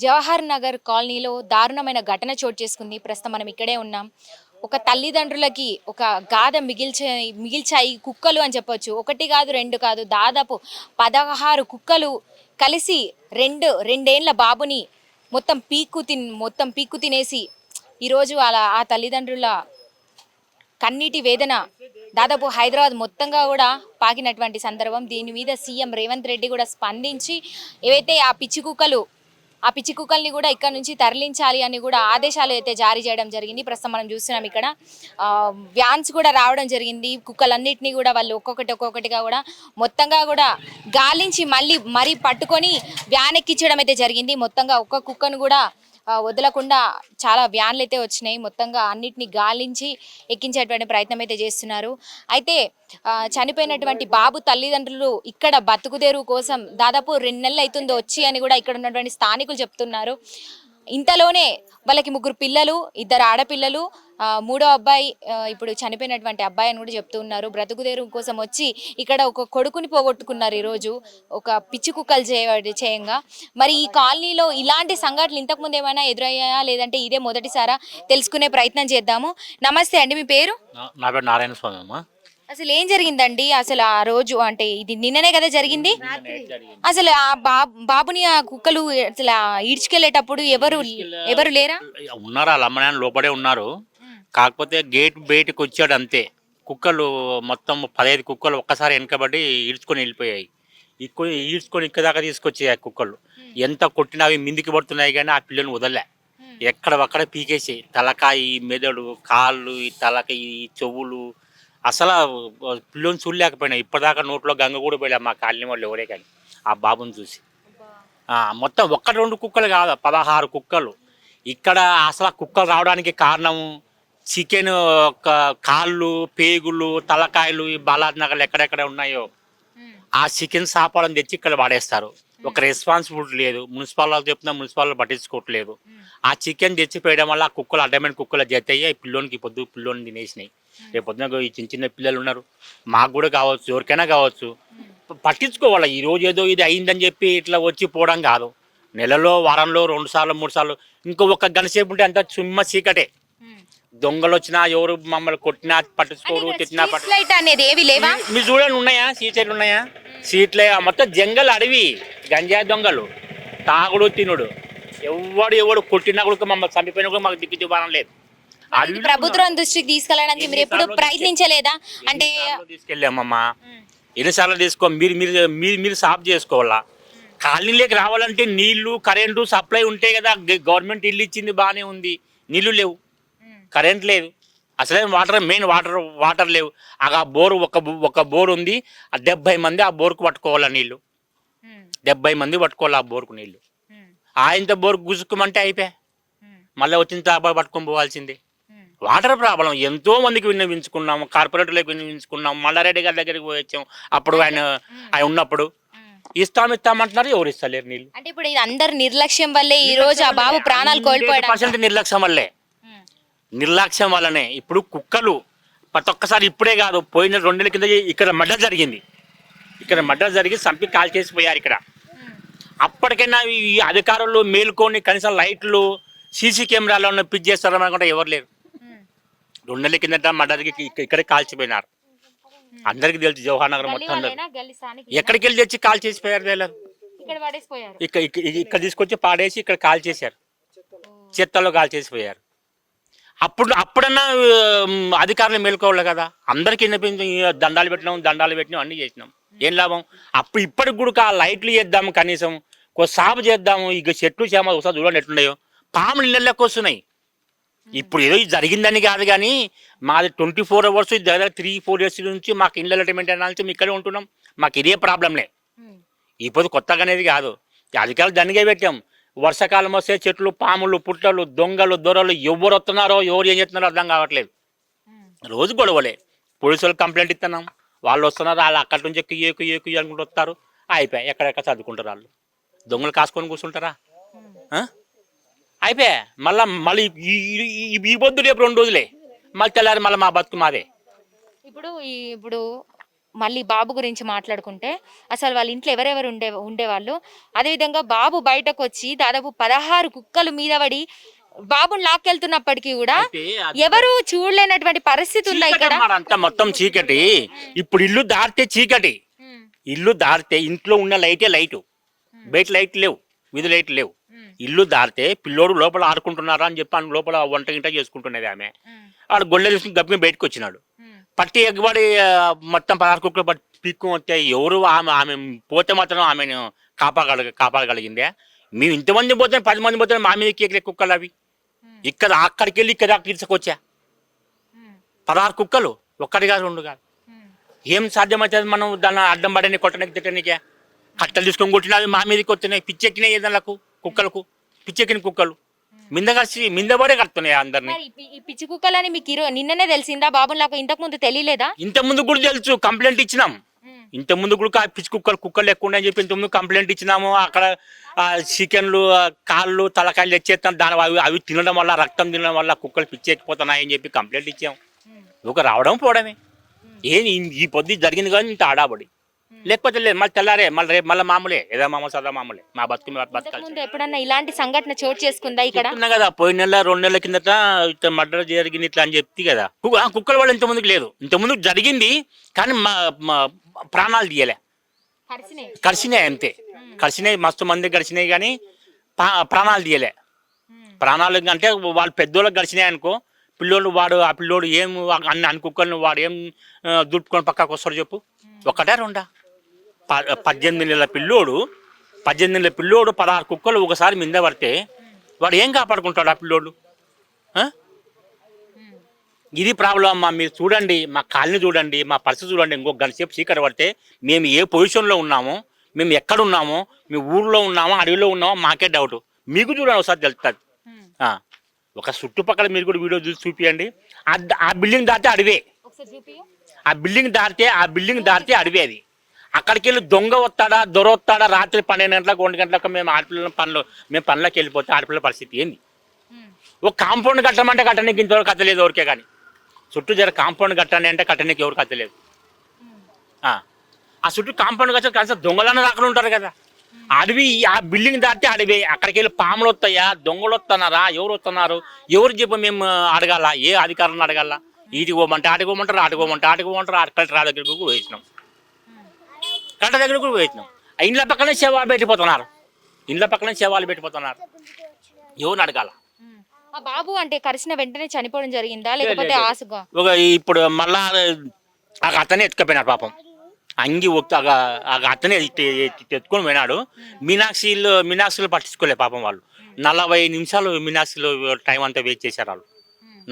జవహర్ నగర్ కాలనీలో దారుణమైన ఘటన చోటు చేసుకుంది. ప్రస్తుతం మనం ఇక్కడే ఉన్నాం. ఒక తల్లిదండ్రులకి ఒక గాథ మిగిల్చాయి కుక్కలు అని చెప్పొచ్చు. ఒకటి కాదు, రెండు కాదు, దాదాపు 16 కుక్కలు కలిసి రెండేండ్ల బాబుని మొత్తం పీక్కు తినేసి ఈరోజు అలా ఆ తల్లిదండ్రుల కన్నీటి వేదన దాదాపు హైదరాబాద్ మొత్తంగా కూడా పాకినటువంటి సందర్భం. దీని మీద సీఎం రేవంత్ రెడ్డి కూడా స్పందించి ఏవైతే ఆ పిచ్చి కుక్కల్ని కూడా ఇక్కడ నుంచి తరలించాలి అని కూడా ఆదేశాలు అయితే జారీ చేయడం జరిగింది. ప్రస్తుతం మనం చూస్తున్నాం ఇక్కడ వ్యాన్స్ కూడా రావడం జరిగింది. కుక్కలన్నింటినీ కూడా వాళ్ళు ఒక్కొక్కటిగా కూడా మొత్తంగా కూడా గాలించి మరీ పట్టుకొని వ్యాన్ ఎక్కించడం అయితే జరిగింది. మొత్తంగా ఒక్క కుక్కను కూడా వదలకుండా చాలా వ్యాన్లు అయితే వచ్చినాయి. మొత్తంగా అన్నిటిని గాలించి ఎక్కించేటువంటి ప్రయత్నం అయితే చేస్తున్నారు. అయితే చనిపోయినటువంటి బాబు తల్లిదండ్రులు ఇక్కడ బతుకుదేరు కోసం దాదాపు 2 నెలలు అవుతుందో వచ్చి అని కూడా ఇక్కడ ఉన్నటువంటి స్థానికులు చెప్తున్నారు. ఇంతలోనే వాళ్ళకి 3 పిల్లలు, 2 ఆడపిల్లలు, 3వ అబ్బాయి ఇప్పుడు చనిపోయినటువంటి అబ్బాయి అని కూడా చెప్తున్నారు. బ్రతుకుదేరు కోసం వచ్చి ఇక్కడ ఒక కొడుకుని పోగొట్టుకున్నారు ఈరోజు ఒక పిచ్చి కుక్కలు చేయంగా. మరి ఈ కాలనీలో ఇలాంటి సంఘటనలు ఇంతకుముందు ఏమైనా ఎదురయ్యాయా లేదంటే ఇదే మొదటిసారా తెలుసుకునే ప్రయత్నం చేద్దాము. నమస్తే అండి, మీ పేరు? నా పేరు నారాయణ స్వామి అమ్మ. అసలు ఏం జరిగిందండి? అసలు ఆ రోజు అంటే ఇది నిన్ననే కదా జరిగింది. అసలు ఆ బాబుని ఆ కుక్కలు అసలు ఈడ్చుకెళ్లేటప్పుడు ఎవరు లేరా? ఉన్నారు, వాళ్ళ అమ్మ నాన్న లోపడే ఉన్నారు. కాకపోతే గేట్ బయటకు వచ్చాడు అంతే. కుక్కలు మొత్తం 15 కుక్కలు ఒక్కసారి వెనకబడి ఈడ్చుకొని వెళ్ళిపోయాయి. ఈడ్చుకొని ఇక్కడ దాకా తీసుకొచ్చాయి కుక్కలు. ఎంత కొట్టినా అవి మిందికి పడుతున్నాయి కానీ ఆ పిల్లల్ని వదలలే. ఎక్కడ పీకేసి తలకాయ, మెదడు, కాళ్ళు, ఈ తలకాయ, ఈ చెవులు, అసలు పిల్లని చూడలేకపోయినా. ఇప్పటిదాకా నోట్లో గంగ కూడా పోయలే మా కాలనీ వాళ్ళు ఎవరే కానీ ఆ బాబుని చూసి. మొత్తం 1-2 కుక్కలు కాదు, 16 కుక్కలు. ఇక్కడ అసలు కుక్కలు రావడానికి కారణం చికెన్ కాళ్ళు, పేగులు, తలకాయలు ఈ బాలాజీ నగర్లు ఎక్కడెక్కడ ఉన్నాయో ఆ చికెన్ సాపాలను తెచ్చి ఇక్కడ వాడేస్తారు. ఒక రెస్పాన్సిబిలిటీ లేదు. మున్సిపాలిటీ చెప్తున్నా మున్సిపాలిటీ పట్టించుకోవట్లేదు. ఆ చికెన్ తెచ్చి పోయడం వల్ల ఆ కుక్కలు అడ్డమైన కుక్కలు జత అయ్యి పిల్లోని తినేసినాయి. రేపు పొద్దున ఈ చిన్న పిల్లలు ఉన్నారు, మాకు కూడా కావచ్చు, ఎవరికైనా కావచ్చు. పట్టించుకోవాలి. ఈరోజు ఏదో ఇది అయిందని చెప్పి ఇట్లా వచ్చి పోవడం కాదు. నెలలో, వారంలో 2 సార్లు 3 సార్లు ఒక గంట సేపు ఉంటే అంత చుమ్మ చీకటే. దొంగలు వచ్చినా ఎవరు మమ్మల్ని కొట్టినా పట్టించుకోరు, తిట్టినా మీరు చూడండి, ఉన్నాయా సీట్లు ఉన్నాయా? సీట్లే మొత్తం జంగల్ అడవి. గంజాయి దొంగలు, తాగుడు తినుడు. ఎవడు కొట్టినా కూడా మమ్మల్ని చంపిపోయినా కూడా మాకు దిక్కు దుబారం లేదు. ప్రభుత్వం దృష్టికి తీసుకెళ్ళడానికి మీరు ఎప్పుడు ప్రయత్నించలేదా? అంటే తీసుకెళ్ళామమ్మా, ఎన్నిసార్లు తీసుకో. మీరు సాఫ్ చేసుకోవాలా. కాలనీలోకి రావాలంటే నీళ్లు, కరెంటు సప్లై ఉంటే కదా. గవర్నమెంట్ ఇల్లు ఇచ్చింది, బాగానే ఉంది. నీళ్లు లేవు, కరెంట్ లేదు, అసలే మెయిన్ వాటర్ లేవు. ఆ బోరు ఒక బోరు ఉంది. 70 మంది ఆ బోరుకు పట్టుకోవాలా నీళ్లు. 70 మంది పట్టుకోవాలి ఆ బోరుకు నీళ్లు. ఆయనతో బోరుకు గుసుకుమంటే అయిపోయా, మళ్ళీ వచ్చిన తాప పట్టుకొని పోవాల్సిందే. వాటర్ ప్రాబ్లం ఎంతో మందికి విన్నవించుకున్నాము, కార్పొరేటర్లకు విన్నవించుకున్నాం, మల్లారెడ్డి గారి దగ్గరికి పోయి వచ్చాం. అప్పుడు ఆయన ఉన్నప్పుడు ఇస్తామంటున్నారు, ఎవరు ఇస్తలేరు నీళ్ళు. అంటే ఇప్పుడు ఇది అందరు నిర్లక్ష్యం వల్లే ఈ రోజు ఆ బాబు ప్రాణాలు కోల్పోయాడు. నిర్లక్ష్యం వల్లనే ఇప్పుడు కుక్కలు ప్రతి ఒక్కసారి ఇప్పుడే కాదు, పోయిన 2 నెలల కింద ఇక్కడ మర్డర్ జరిగి చంపి కాల్ చేసిపోయారు ఇక్కడ. అప్పటికైనా ఈ అధికారులు మేలుకొని కనీసం లైట్లు, సీసీ కెమెరాలను పిచ్ చేస్తారని అనుకుంటే ఎవరు లేరు. 2 నెలల కిందట మర్డర్కి ఇక్కడే కాల్చిపోయినారు. అందరికి తెలుసు, జవహర్ నగర్ మొత్తం ఎక్కడికి వెళ్ళి తెచ్చి కాల్ చేసిపోయారు. ఇక్కడ తీసుకొచ్చి పాడేసి ఇక్కడ కాల్ చేశారు, చెత్తలో కాల్ చేసిపోయారు. అప్పుడన్నా అధికారులు మేలుకోవాలి కదా. అందరికీ దండాలు పెట్టినాం అన్నీ చేసినాం, ఏం లాభం? ఇప్పటికి కూడా ఆ లైట్లు చేద్దాము, కనీసం సాగు చేద్దాము. ఇక చెట్లు చేమ ఒకసారి చూడండి ఎట్లున్నాయో. పాములు ఇళ్ళకి వస్తున్నాయి. ఇప్పుడు ఏదో ఇది జరిగిందని కాదు కానీ మాది 24 అవర్స్ దగ్గర 3-4 years నుంచి మాకు ఇళ్ళ మెయింటైన్ నుంచి మేము ఇక్కడే ఉంటున్నాం. మాకు ఇదే ప్రాబ్లంలే. ఇప్పుడు కొత్తగా అనేది కాదు. అధికారులు దండిగా పెట్టాం. వర్షాకాలం వస్తే చెట్లు, పాములు, పుట్టలు, దొంగలు, దొరలు ఎవరు వస్తున్నారో ఎవరు ఏం చేస్తున్నారో అర్థం కావట్లేదు. రోజు గొడవలే. పోలీసులు కంప్లైంట్ ఇస్తున్నాం, వాళ్ళు వస్తున్నారు, వాళ్ళు అక్కడి నుంచి ఎక్కువ అనుకుంటూ వస్తారు. అయిపోయా, ఎక్కడెక్కడ చదువుకుంటారు వాళ్ళు. దొంగలు కాసుకొని కూర్చుంటారా? అయిపోయా. మళ్ళీ ఈ పొద్దు రేపు 2 రోజులే, మళ్ళీ తెల్లారి మళ్ళీ మా బతుకు మాదే. ఇప్పుడు మళ్ళీ బాబు గురించి మాట్లాడుకుంటే అసలు వాళ్ళ ఇంట్లో ఎవరెవరు ఉండేవాళ్ళు, అదేవిధంగా బాబు బయటకు వచ్చి దాదాపు 16 కుక్కలు మీద పడి బాబుని లాక్కెళ్తున్నప్పటికీ కూడా అయితే అది ఎవరు చూడలేనటువంటి పరిస్థితి ఉందా ఇక్కడ? చీకటి అంతా మొత్తం చీకటి. ఇప్పుడు ఇల్లు దాటితే చీకటి, ఇల్లు దాటితే ఇంట్లో ఉన్న లైటే లైటు, బయట లైట్ లేవు, వీధి లైట్ లేవు. ఇల్లు దాటితే పిల్లోడు లోపల ఆడుకుంటున్నారా అని చెప్పి ఆయన లోపల వంట గింట చేసుకుంటున్నది ఆమె. ఆడు గొల్లె తీసుకుని గబ్బిని బయటకు వచ్చినాడు. పట్టి ఎగ్గబడి మొత్తం 16 కుక్కలు పట్టి పీక్కు వస్తే ఎవరు ఆమె పోతే మాత్రం ఆమెను కాపాడగలిగిందే. మేము ఇంతమంది పోతే 10 మంది పోతే మా మీద కేకలే కుక్కలు అవి. ఇక్కడ అక్కడికి వెళ్ళి ఇక్కడ తీసుకొచ్చా 16 కుక్కలు, ఒక్కటి కాదు 2 కాదు. ఏం సాధ్యమవుతుంది మనం దాన్ని అడ్డం పడని కొట్టడానికి తిట్టనికే? కట్టలు తీసుకొని కొట్టినవి మా మీదకి వస్తున్నాయి, పిచ్చెక్కినాయి ఏదళ్ళకు కుక్కలకు, పిచ్చెక్కిన కుక్కలు మిందబడే కడుతున్నాయి అందరినీ. ఈ పిచ్చి కుక్కలని మీకు నిన్ననే తెలిసిందా? బాబులాగా ఇంతకు ముందు తెలియలేదా? ఇంత ముందు కూడా తెలుసు, కంప్లైంట్ ఇచ్చినాం. ఇంత ముందు కూడా పిచ్చి కుక్కలు ఎక్కువ అని చెప్పి ఇంత ముందు కంప్లైంట్ ఇచ్చినాము. అక్కడ చికెన్లు, కాళ్ళు, తలకాయలు తెచ్చేస్తాం, దాని అవి తినడం వల్ల, రక్తం తినడం వల్ల కుక్కలు పిచ్చి ఎక్కిపోతున్నాయి అని చెప్పి కంప్లైంట్ ఇచ్చాం. ఒక రావడం పోవడమే. ఏం ఈ పొద్దు జరిగింది కానీ ఇంత ఆడాబడి, లేకపోతే లేదు. మళ్ళీ తెల్లారే మళ్ళీ రేపు మళ్ళీ మామూలే, ఏదో మామూలు సదా మామూలే. మా బతుకు ఎప్పుడన్నా ఇలాంటి సంఘటన చోటు చేసుకుందా ఇక్కడ? కదా పోయిన నెల 2 నెలల కిందట ఇట్లా మర్డర్ జరిగింది ఇట్లా అని చెప్తే కదా. కుక్కల వాళ్ళు ఇంతమందికి లేదు, ఇంతకుముందు జరిగింది కానీ మా ప్రాణాలు తీయలే, కరిసినాయి అంతే. కరిసినాయి, మస్తు మంది కరిసినాయి కానీ ప్రాణాలు తీయలే. ప్రాణాలు అంటే వాళ్ళు పెద్దోళ్ళకి గడిచినాయి అనుకో, పిల్లోడు ఆ పిల్లోడు ఏం అన్ని కుక్కలను వాడు ఏం దుడుపుకొని పక్కకు వస్తాడు చెప్పు? 1 2 18 నెలల పిల్లోడు 16 కుక్కలు ఒకసారి మింద పడితే వాడు ఏం కాపాడుకుంటాడు ఆ పిల్లోడు? ఇది ప్రాబ్లం అమ్మా. మీరు చూడండి, మా కాలనీ చూడండి, మా పరిస్థితి చూడండి. ఇంకొక గంట సేపు చీకటి పడితే మేము ఏ పొజిషన్లో ఉన్నామో, మేము ఎక్కడ ఉన్నామో, మీ ఊర్లో ఉన్నామో అడవిలో ఉన్నామో మాకే డౌట్. మీకు చూడండి ఒకసారి తెలుస్తుంది. ఒక చుట్టుపక్కల మీరు కూడా వీడియో చూసి చూపియండి. ఆ బిల్డింగ్ దాటితే అడివే, ఆ బిల్డింగ్ దాటితే అడివే. అది అక్కడికి వెళ్ళి దొంగ వస్తాడా, దొర వస్తాడా, రాత్రి 12 గంటలకు 1 గంటలకు మేము పనులకు వెళ్ళిపోతే ఆడపిల్లల పరిస్థితి ఏంది? ఒక కాంపౌండ్ కట్టమంటే కట్టడానికి ఇంతవరకు కట్టలేదు ఎవరికే. కానీ చుట్టూ జర కాంపౌండ్ కట్టండి అంటే కట్టడానికి ఎవరు కట్టలేదు. ఆ చుట్టూ కాంపౌండ్ కట్ట కలిసి దొంగలన్న రాకుండా ఉంటారు కదా. అడవి, ఆ బిల్డింగ్ దాటితే అడవి. అక్కడికి వెళ్ళి పాములు వస్తాయా, దొంగలు వస్తున్నారా, ఎవరు వస్తున్నారు, ఎవరు చెప్పి మేము అడగాల? ఏ అధికారులను అడగాల? ఈటికి పోమంటే ఆటికి పోమంటారు, ఆటికి పోమంటారు. కలెక్టర్ దగ్గరకు వేసినాం, కలెక్టర్ దగ్గరకు కూడా వేసినాం. ఇండ్ల పక్కనే శవాలు పెట్టిపోతున్నారు, ఎవరిని అడగాల? బాబు అంటే కరిసిన వెంటనే చనిపోవడం జరిగిందా లేకపోతే ఆసుగా? ఇప్పుడు మళ్ళా అతనే ఎత్తుకపోయినాడు పాపం. అంగి అతనే ఎత్తుకొని పోయినాడు. మీనాక్షిలో పట్టించుకోలే పాపం. వాళ్ళు 40 నిమిషాలు మీనాక్షిలో టైం అంతా వేస్ట్ చేశారు. వాళ్ళు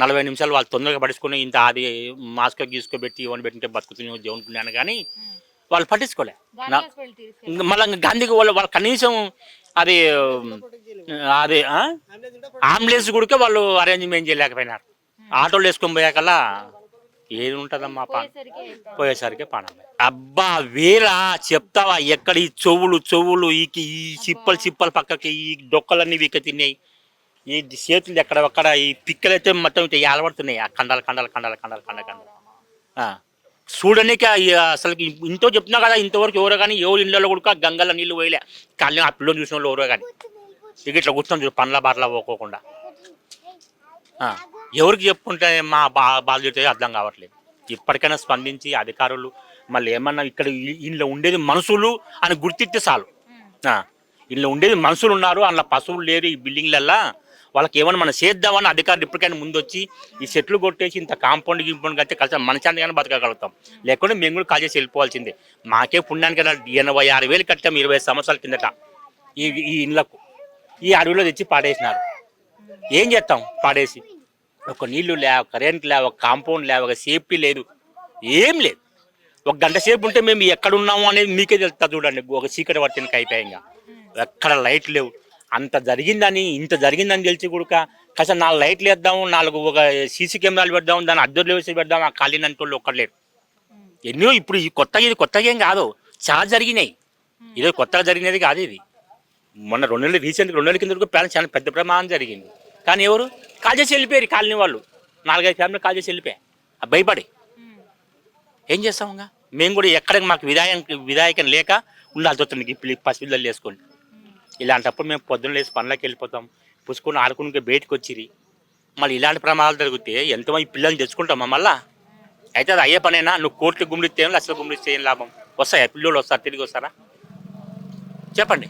40 నిమిషాలు వాళ్ళు తొందరగా పట్టించుకొని ఇంత అది మాస్క్ గీసుకోబెట్టి ఇవన్నీ పెట్టింటే బతుకుతున్నాను దేవునుకున్నాను కానీ వాళ్ళు పట్టించుకోలే. మళ్ళీ గాంధీకి వాళ్ళు కనీసం అది అంబులెన్స్ కూడా వాళ్ళు అరేంజ్మెంట్ చేయలేకపోయినారు. ఆటోలు వేసుకొని పోయాకల్లా ఏది ఉంటుందమ్మా పోయేసరికి పానం. అబ్బా వేరా చెప్తావా? ఎక్కడ ఈ చెవులు ఈ చిప్పలు పక్కకి ఈ డొక్కలన్నీ వీక తిన్నాయి. ఈ చేతులు ఎక్కడ ఈ పిక్కలైతే మొత్తం ఏలబడుతున్నాయి. ఆ కండలు చూడడానికి అసలు ఇంతో చెప్తున్నా కదా. ఇంతవరకు ఎవరో కానీ ఎవరు ఇళ్ళలో కూడా గంగల నీళ్ళు పోయలే. కాళ్ళని ఆ పిల్లలు చూసిన వాళ్ళు ఎవరో కానీ ఇట్లా కూర్చొని చూడు పండ్ల బాటలా పోకోకుండా. ఎవరికి చెప్పుకుంటే మా బాధ్యత అర్థం కావట్లేదు. ఇప్పటికైనా స్పందించి అధికారులు మళ్ళీ ఏమన్నా ఇక్కడ ఇంట్లో ఉండేది మనుషులు అని గుర్తిస్తే చాలు. ఇంట్లో ఉండేది మనుషులు ఉన్నారు, అందులో పశువులు లేరు. ఈ బిల్డింగ్లల్లా వాళ్ళకి ఏమన్నా మనం చేద్దామని అధికారులు ఇప్పటికైనా ముందు వచ్చి ఈ చెట్లు కొట్టేసి ఇంత కాంపౌండ్ కడితే కలిసి మనశాంతిగానే బతకగలుగుతాం. లేకుంటే మేము కూడా కాల్ చేసి వెళ్ళిపోవాల్సిందే. మాకే పుణ్యానికి 86,000 కట్టాం 20 సంవత్సరాల కిందట ఈ ఇళ్ళకు. ఈ అడవిలో తెచ్చి పాడేసినారు. ఏం చేస్తాం పాడేసి? ఒక నీళ్లు లేవు, కరెంట్ లేవు, ఒక కాంపౌండ్ లేవు, ఒక సేఫ్టీ లేదు, ఏం లేదు. 1 గంట సేపు ఉంటే మేము ఎక్కడున్నాము అనేది మీకే తెలుస్తా. చూడండి, ఒక చీకటి పట్టినకి అయిపోయాక ఎక్కడ లైట్ లేవు. ఇంత జరిగిందని తెలిసి కూడా కాస్త 4 లైట్లు వేద్దాము, 4 ఒక సీసీ కెమెరాలు పెడదాం, దాన్ని అద్దెలు వేసి పెడదాం. ఆ ఖాళీ అంటోళ్ళు ఒక్కర్లేరు. ఎన్నో ఇప్పుడు ఇది కొత్తగా ఏం కాదు, చాలా జరిగినాయి. ఇదే కొత్తగా జరిగినది కాదు. ఇది మొన్న 2 నెలలు రీసెంట్గా 2 నెలల కింద ప్లాన్ చాలా పెద్ద ప్రమాదం జరిగింది. కానీ ఎవరు కాల్ చేసి వెళ్ళిపోయారు? కాలనీ వాళ్ళు 4-5 ఫ్యామిలీ కాల్ చేసి వెళ్ళిపోయాయి భయపడి. ఏం చేస్తాముగా? మేము కూడా ఎక్కడికి మాకు విధాయకం లేక ఉండాల్సి వస్తుంది ఈ పసిపిల్లలు వేసుకొని. ఇలాంటప్పుడు మేము పొద్దున్న లేసి పనులకు వెళ్ళిపోతాం, పుసుకొని ఆడుకుని బయటకు వచ్చిరి. మళ్ళీ ఇలాంటి ప్రమాదాలు జరిగితే ఎంతమంది పిల్లల్ని తెచ్చుకుంటామా మళ్ళా? అయితే అది అయ్యే పనైనా నువ్వు కోట్లు గుమ్మిడితే ఏం, లక్షలు గుమ్మిడితే ఏం లాభం? వస్తాయా పిల్లలు? వస్తారు, తిరిగి వస్తారా? చెప్పండి.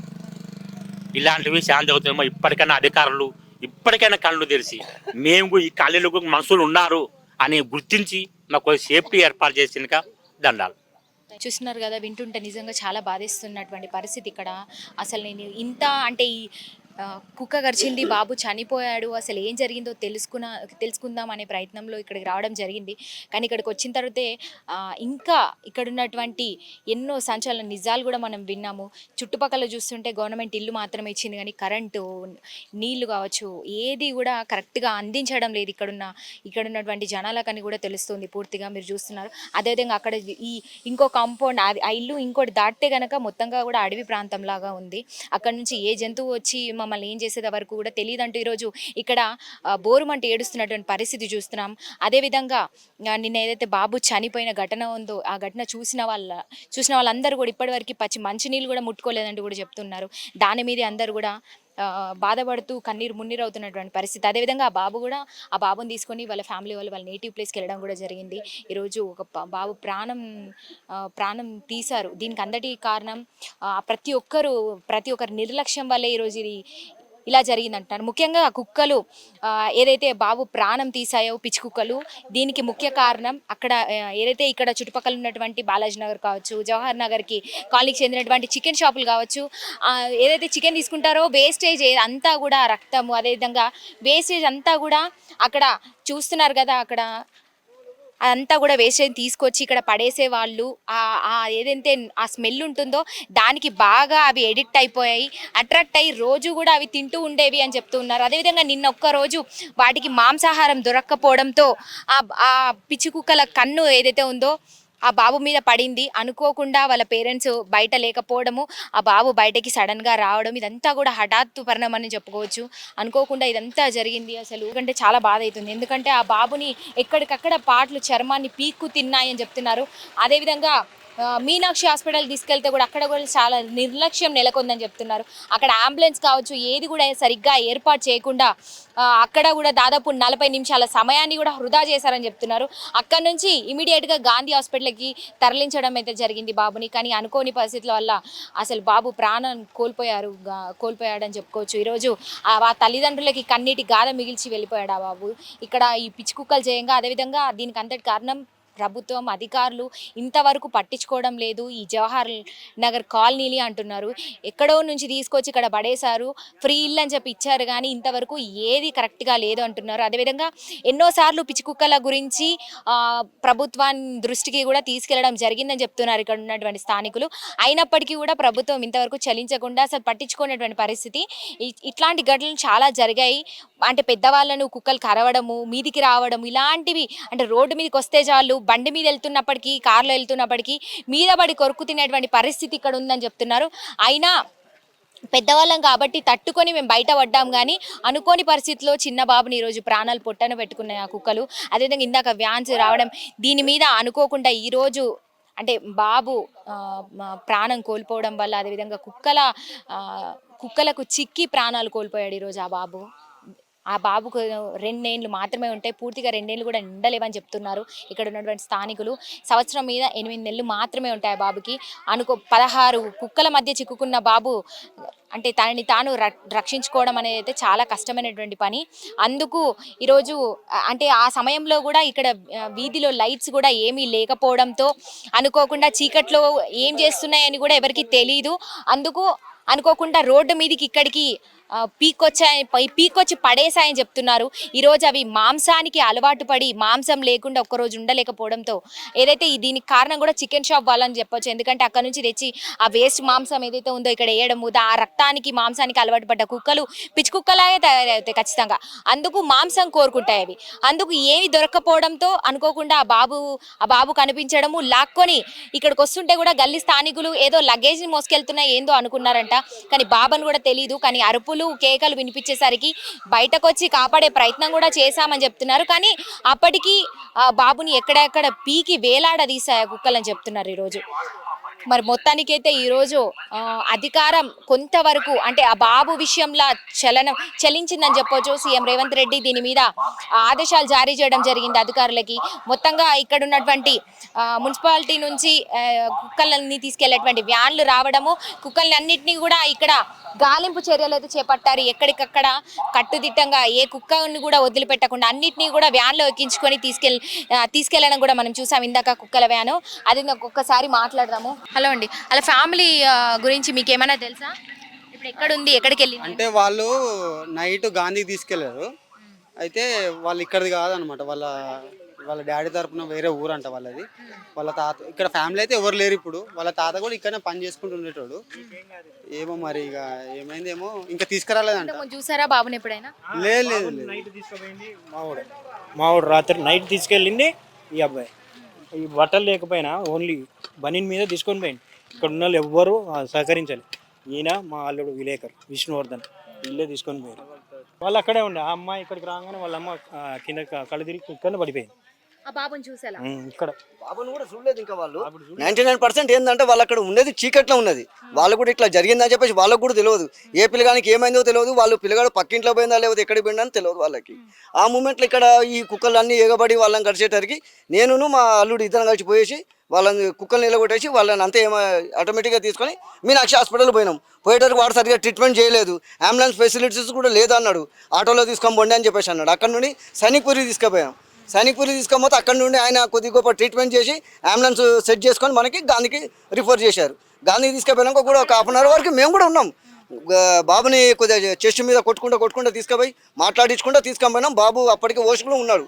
ఇలాంటివి చాలా జరుగుతాయేమో. ఇప్పటికైనా అధికారులు ఇప్పటికైనా కళ్ళు తెరిచి మేము ఈ కాలేజీలో మనుషులు ఉన్నారు అని గుర్తించి మాకు సేఫ్టీ ఏర్పాటు చేసినక దండాలు. చూస్తున్నారు కదా, వింటుంటే నిజంగా చాలా బాధేస్తున్నటువంటి పరిస్థితి ఇక్కడ. అసలు నేను ఇంత అంటే ఈ కుక్క గరిచింది, బాబు చనిపోయాడు, అసలు ఏం జరిగిందో తెలుసుకుందాం అనే ప్రయత్నంలో ఇక్కడికి రావడం జరిగింది. కానీ ఇక్కడికి వచ్చిన తర్వాతే ఇంకా ఇక్కడ ఉన్నటువంటి ఎన్నో సంచలన నిజాలు కూడా మనం విన్నాము. చుట్టుపక్కల చూస్తుంటే గవర్నమెంట్ ఇల్లు మాత్రమే ఇచ్చింది, కానీ కరెంటు, నీళ్లు కావచ్చు ఏది కూడా కరెక్ట్గా అందించడం లేదు ఇక్కడ ఉన్నటువంటి జనాలకని కూడా తెలుస్తుంది పూర్తిగా. మీరు చూస్తున్నారు. అదేవిధంగా అక్కడ ఇంకో కాంపౌండ్, ఆ ఇల్లు ఇంకోటి దాటితే కనుక మొత్తంగా కూడా అడవి ప్రాంతం లాగా ఉంది. అక్కడ నుంచి ఏ జంతువు వచ్చి మమ్మల్ని ఏం చేసేది వరకు కూడా తెలియదంటూ ఈరోజు ఇక్కడ బోరుమంటూ ఏడుస్తున్నటువంటి పరిస్థితి చూస్తున్నాం. అదేవిధంగా నిన్న ఏదైతే బాబు చనిపోయిన ఘటన ఉందో ఆ ఘటన చూసిన వాళ్ళందరూ కూడా ఇప్పటివరకు పచ్చి మంచినీళ్ళు కూడా ముట్టుకోలేదంటూ కూడా చెప్తున్నారు. దాని మీద అందరూ కూడా బాధపడుతూ కన్నీరు మున్నీరు అవుతున్నటువంటి పరిస్థితి. అదేవిధంగా ఆ బాబుని తీసుకొని వాళ్ళ ఫ్యామిలీ వాళ్ళ నేటివ్ ప్లేస్కి వెళ్ళడం కూడా జరిగింది. ఈరోజు ఒక బాబు ప్రాణం తీశారు. దీనికి అందటి కారణం ప్రతి ఒక్కరి నిర్లక్ష్యం వల్లే ఈరోజు ఇలా జరిగిందంటారు. ముఖ్యంగా కుక్కలు ఏదైతే బాబు ప్రాణం తీసాయో, పిచ్చి కుక్కలు, దీనికి ముఖ్య కారణం అక్కడ ఏదైతే ఇక్కడ చుట్టుపక్కల ఉన్నటువంటి బాలాజీ నగర్ కావచ్చు, జవహర్ నగర్కి కాలనీకి చెందినటువంటి చికెన్ షాపులు కావచ్చు, ఏదైతే చికెన్ తీసుకుంటారో వేస్టేజ్ అంతా కూడా రక్తము, అదేవిధంగా వేస్టేజ్ అంతా కూడా అక్కడ చూస్తున్నారు కదా, అక్కడ అదంతా కూడా వేస్టేజ్ తీసుకొచ్చి ఇక్కడ పడేసే వాళ్ళు. ఏదైతే ఆ స్మెల్ ఉంటుందో దానికి బాగా అవి ఎడిక్ట్ అయిపోయాయి, అట్రాక్ట్ అయ్యి రోజు కూడా అవి తింటూ ఉండేవి అని చెప్తూ ఉన్నారు. అదేవిధంగా నిన్న ఒక్కరోజు వాటికి మాంసాహారం దొరక్కపోవడంతో ఆ పిచ్చి కుక్కల కన్ను ఏదైతే ఉందో ఆ బాబు మీద పడింది. అనుకోకుండా వాళ్ళ పేరెంట్స్ బయట లేకపోవడము, ఆ బాబు బయటకి సడన్గా రావడం, ఇదంతా కూడా హఠాత్తు పరిణామం అని చెప్పుకోవచ్చు. అనుకోకుండా ఇదంతా జరిగింది. అసలు ఎందుకంటే చాలా బాధ అవుతుంది. ఎందుకంటే ఆ బాబుని ఎక్కడికక్కడ పాటలు చర్మాన్ని పీక్కు తిన్నాయని చెప్తున్నారు. అదేవిధంగా మీనాక్షి హాస్పిటల్ తీసుకెళ్తే కూడా అక్కడ కూడా చాలా నిర్లక్ష్యం నెలకొందని చెప్తున్నారు. అక్కడ అంబులెన్స్ కావచ్చు ఏది కూడా సరిగ్గా ఏర్పాటు చేయకుండా అక్కడ కూడా దాదాపు 40 నిమిషాల సమయాన్ని కూడా వృధా చేశారని చెప్తున్నారు. అక్కడ నుంచి ఇమీడియట్గా గాంధీ హాస్పిటల్కి తరలించడం అయితే జరిగింది బాబుని. కానీ అనుకోని పరిస్థితుల వల్ల అసలు బాబు ప్రాణం కోల్పోయాడని చెప్పుకోవచ్చు. ఈరోజు ఆ తల్లిదండ్రులకి కన్నీటి గాథ మిగిల్చి వెళ్ళిపోయాడు ఆ బాబు. ఇక్కడ ఈ పిచ్చి కుక్కలు చేయంగా, అదేవిధంగా దీనికి అంతటి కారణం ప్రభుత్వం, అధికారులు ఇంతవరకు పట్టించుకోవడం లేదు. ఈ జవహర్ నగర్ కాలనీలు అంటున్నారు, ఎక్కడో నుంచి తీసుకొచ్చి ఇక్కడ పడేశారు, ఫ్రీ ఇల్లు అని చెప్పి ఇచ్చారు, కానీ ఇంతవరకు ఏది కరెక్ట్గా లేదు అంటున్నారు. అదేవిధంగా ఎన్నోసార్లు పిచ్చి కుక్కల గురించి ప్రభుత్వాన్ని దృష్టికి కూడా తీసుకెళ్లడం జరిగిందని చెప్తున్నారు ఇక్కడ ఉన్నటువంటి స్థానికులు. అయినప్పటికీ కూడా ప్రభుత్వం ఇంతవరకు చలించకుండా అసలు పట్టించుకునేటువంటి పరిస్థితి. ఇట్లాంటి ఘటనలు చాలా జరిగాయి. అంటే పెద్దవాళ్ళను కుక్కలు కరవడము, మీదికి రావడం, ఇలాంటివి అంటే రోడ్డు మీదకి వస్తే చాలు, బండి మీద వెళ్తున్నప్పటికీ, కార్లో వెళ్తున్నప్పటికీ మీద పడి కొరుకు తినేటువంటి పరిస్థితి ఇక్కడ ఉందని చెప్తున్నారు. అయినా పెద్దవాళ్ళం కాబట్టి తట్టుకొని మేము బయట పడ్డాం, కానీ అనుకోని పరిస్థితిలో చిన్న బాబుని ఈరోజు ప్రాణాలు పొట్టన పెట్టుకున్నాయి ఆ కుక్కలు. అదేవిధంగా ఇందాక వ్యాన్స్ రావడం, దీని మీద అనుకోకుండా ఈరోజు అంటే బాబు ప్రాణం కోల్పోవడం వల్ల, అదేవిధంగా కుక్కలకు చిక్కి ప్రాణాలు కోల్పోయాడు ఈరోజు ఆ బాబు. ఆ బాబుకు 2 ఏళ్ళు మాత్రమే ఉంటాయి, పూర్తిగా 2 ఏళ్ళు కూడా నిండలేవని చెప్తున్నారు ఇక్కడ ఉన్నటువంటి స్థానికులు. సంవత్సరం మీద 8 నెలలు మాత్రమే ఉంటాయి ఆ బాబుకి. 16 కుక్కల మధ్య చిక్కుకున్న బాబు అంటే తనని తాను రక్షించుకోవడం అనేది అయితే చాలా కష్టమైనటువంటి పని. అందుకు ఈరోజు అంటే ఆ సమయంలో కూడా ఇక్కడ వీధిలో లైట్స్ కూడా ఏమీ లేకపోవడంతో అనుకోకుండా చీకట్లో ఏం చేస్తున్నాయని కూడా ఎవరికి తెలియదు. అందుకు అనుకోకుండా రోడ్డు మీదకి ఇక్కడికి పీకొచ్చి పడేసాయని చెప్తున్నారు. ఈరోజు అవి మాంసానికి అలవాటు పడి మాంసం లేకుండా ఒక్కరోజు ఉండలేకపోవడంతో ఏదైతే దీనికి కారణం కూడా చికెన్ షాప్ వాళ్ళని చెప్పొచ్చు. ఎందుకంటే అక్కడ నుంచి తెచ్చి ఆ వేస్ట్ మాంసం ఏదైతే ఉందో ఇక్కడ వేయడము, ఆ రక్తానికి మాంసానికి అలవాటు పడ్డ కుక్కలు పిచ్చి కుక్కలాగే తయారవుతాయి ఖచ్చితంగా. అందుకు మాంసం కోరుకుంటాయి అవి. అందుకు ఏమి దొరక్కపోవడంతో అనుకోకుండా ఆ బాబు కనిపించడము, లాక్కొని ఇక్కడికి వస్తుంటే కూడా గల్లీ స్థానికులు ఏదో లగేజ్ని మోసుకెళ్తున్నా ఏందో అనుకున్నారంట. కానీ బాబుని కూడా తెలియదు. కానీ అరుపులు కేకలు వినిపించేసరికి బయటకు వచ్చి కాపాడే ప్రయత్నం కూడా చేశామని చెప్తున్నారు. కానీ అప్పటికి ఆ బాబుని ఎక్కడెక్కడ పీకి వేలాడదీశాయి ఆ కుక్కలని చెప్తున్నారు ఈరోజు. మరి మొత్తానికైతే ఈరోజు అధికారం కొంతవరకు అంటే ఆ బాబు విషయంలో చలించిందని చెప్పొచ్చు. సీఎం రేవంత్ రెడ్డి దీని మీద ఆదేశాలు జారీ చేయడం జరిగింది అధికారులకి. మొత్తంగా ఇక్కడ ఉన్నటువంటి మున్సిపాలిటీ నుంచి కుక్కలన్నీ తీసుకెళ్లేటువంటి వ్యాన్లు రావడము, కుక్కల్ని అన్నింటినీ కూడా ఇక్కడ గాలింపు చర్యలు అయితే చేపట్టారు. ఎక్కడికక్కడ కట్టుదిట్టంగా ఏ కుక్కని కూడా వదిలిపెట్టకుండా అన్నిటినీ కూడా వ్యాన్లో ఎక్కించుకొని తీసుకెళ్ళడం కూడా మనం చూసాం ఇందాక కుక్కల వ్యాను. అది ఒక్కసారి మాట్లాడదాము. హలో అండి, అలా ఫ్యామిలీ గురించి మీకు ఏమైనా తెలుసా? ఇప్పుడు ఎక్కడుంది, ఎక్కడికి వెళ్ళింది? అంటే వాళ్ళు నైట్ గాంధీకి తీసుకెళ్లారు. అయితే వాళ్ళు ఇక్కడిది కాదనమాట, వాళ్ళ డాడీ తరపున వేరే ఊరంట వాళ్ళది. వాళ్ళ తాత ఇక్కడ ఫ్యామిలీ అయితే ఎవరు లేరు ఇప్పుడు. వాళ్ళ తాత కూడా ఇక్కడనే పని చేసుకుంటూ ఉండేటోడు. ఏమో మరి ఇక ఏమైందేమో, ఇంకా తీసుకురాలేదంట. చూసారా బాబుని ఎప్పుడైనా? లేదు లేదు లేదు. నైట్ తీసుకుపోయింది మావాడు రాత్రి నైట్ తీసుకెళ్ళింది ఈ అబ్బాయి. ఈ బట్టలు లేకపోయినా ఓన్లీ బనీన్ మీద తీసుకొని పోయింది. ఇక్కడ ఉన్న వాళ్ళు ఎవ్వరూ సహకరించాలి. ఈయన మా అల్లుడు విలేకర్ విష్ణువర్ధన్ ఇల్లే తీసుకొని పోయారు. వాళ్ళు అక్కడే ఉండే. ఆ అమ్మాయి ఇక్కడికి రాగానే వాళ్ళ అమ్మ కింద కళ్ళు తిరిగి ఇక్కడనే పడిపోయింది. ఆ బాబుని చూసేలా ఇక్కడ బాబుని కూడా చూడలేదు. ఇంకా వాళ్ళు 99% ఏంటంటే వాళ్ళు అక్కడ ఉండేది చీకట్లో ఉన్నది. వాళ్ళు కూడా ఇట్లా జరిగిందని చెప్పేసి వాళ్ళకు కూడా తెలియదు. ఏ పిల్లగానికి ఏమైందో తెలియదు. వాళ్ళు పిల్లగాడు పక్కింట్లో పోయిందా లేకపోతే ఎక్కడికి పోయిందా అని తెలియదు వాళ్ళకి. ఆ మూమెంట్లో ఇక్కడ ఈ కుక్కలు అన్నీ ఎగబడి వాళ్ళని గడిచేటరికి నేను మా అల్లుడు ఇద్దరం కలిసి పోయేసి వాళ్ళని కుక్కలు నిలగొట్టేసి వాళ్ళని అంతే ఆటోమేటిక్గా తీసుకొని మీనాక్షి హాస్పిటల్ పోయినాం. పోయేటరికి వాడు సరిగ్గా ట్రీట్మెంట్ చేయలేదు. అంబులెన్స్ ఫెసిలిటీస్ కూడా లేదన్నాడు. ఆటోలో తీసుకొని పోండి అని చెప్పేసి అన్నాడు. అక్కడ నుండి సైనిక్పూరి తీసుకుపోయాం. సైనిక్పూరి తీసుకపోతే అక్కడ నుండి ఆయన కొద్ది గొప్ప ట్రీట్మెంట్ చేసి అంబులెన్స్ సెట్ చేసుకొని మనకి గాంధీకి రిఫర్ చేశారు. గాంధీకి తీసుకుపోయినాక కూడా ఒక హాఫ్ అన్ అవర్ వరకు మేము కూడా ఉన్నాం. బాబుని కొద్దిగా చెస్ట్ మీద కొట్టుకుంటూ తీసుకుపోయి మాట్లాడించుకుంటూ తీసుకుపోయినాం. బాబు అప్పటికి ఓషకులు ఉన్నాడు.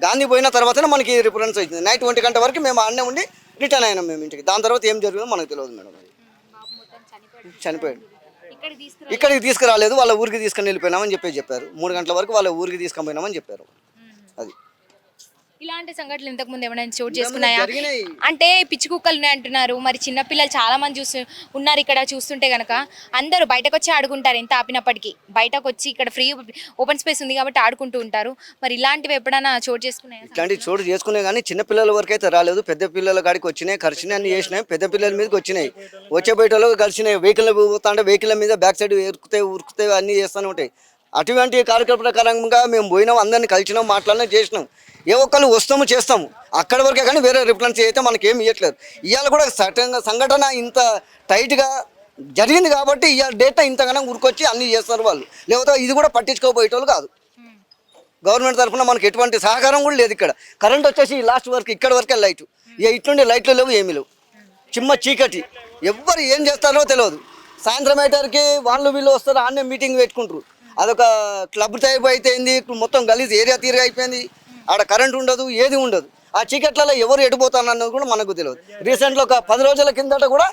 గాంధీ పోయిన తర్వాతనే మనకి రిఫరెన్స్ అవుతుంది. నైట్ 1 గంట వరకు మేము అన్నే ఉండి రిటర్న్ అయినాం మేము ఇంటికి. దాని తర్వాత ఏం జరిగిందో మనకు తెలియదు మేడం. చనిపోయాడు. ఇక్కడికి తీసుకురాలేదు, వాళ్ళ ఊరికి తీసుకొని వెళ్ళిపోయినామని చెప్పారు. 3 గంటల వరకు వాళ్ళ ఊరికి తీసుకొని పోయినామని చెప్పారు. అది ఇలాంటి సంఘటనలు ఇంతకు ముందు ఏమైనా చోటు చేసుకున్నాయా? అంటే పిచ్చి కుక్కలు ఉన్నాయి అంటున్నారు. మరి చిన్నపిల్లలు చాలా మంది ఉన్నారు ఇక్కడ. చూస్తుంటే కనుక అందరూ బయటకు వచ్చి ఆడుకుంటారు. ఎంత ఆపినప్పటికీ బయటకు వచ్చి ఇక్కడ ఫ్రీ ఓపెన్ స్పేస్ ఉంది కాబట్టి ఆడుకుంటూ ఉంటారు. మరి ఇలాంటివి ఎప్పుడైనా చోటు చేసుకున్నాయా? ఇట్లాంటి చోటు చేసుకున్నాయి కానీ చిన్న పిల్లల వరకు అయితే రాలేదు. పెద్ద పిల్లల కాడికి వచ్చినాయి, ఖర్చుని అన్ని చేసినాయి. పెద్ద పిల్లల మీదకి వచ్చినాయి. వచ్చే బయటలో కలిసినాయి. వెహికల్ పోతా అంటే వెహికల్ మీద బ్యాక్ సైడ్ ఉరుకుతాయి అన్నీ చేస్తూనే ఉంటాయి. అటువంటి కార్యక్రమ ప్రకారంగా మేము పోయినాం, అందరినీ కలిసినాం, మాట్లాడినా చేసినాం. ఏ ఒక్కళ్ళు వస్తాము చేస్తాము అక్కడి వరకే కానీ వేరే రిఫరెన్స్ అయితే మనకి ఏమి ఇవ్వట్లేదు. ఇవాళ కూడా సంఘటన ఇంత టైట్గా జరిగింది కాబట్టి ఇవాళ డేటా ఇంతగానో ఉరికొచ్చి అన్నీ చేస్తారు వాళ్ళు. లేకపోతే ఇది కూడా పట్టించుకోబోయేటోళ్ళు కాదు. గవర్నమెంట్ తరఫున మనకి ఎటువంటి సహకారం కూడా లేదు. ఇక్కడ కరెంట్ వచ్చేసి లాస్ట్ వరకు ఇక్కడ వరకే లైట్. ఇక ఇట్లుండే లైట్లు లేవు, ఏమీ లేవు. చిమ్మ చీకటి. ఎవ్వరు ఏం చేస్తారో తెలియదు. సాయంత్రం అయ్యేటరికి వాళ్ళు వీళ్ళు వస్తారు, ఆన్నే మీటింగ్ పెట్టుకుంటారు. అదొక క్లబ్ టైప్ అయిపోయింది. మొత్తం గలీజ్ ఏరియా తీరుగా అయిపోయింది. ఆడ కరెంట్ ఉండదు, ఏది ఉండదు. ఆ చీకట్లలో ఎవరు ఎడిపోతారు అన్నది కూడా మనకు తెలియదు. రీసెంట్లో ఒక 10 రోజుల కిందట కూడా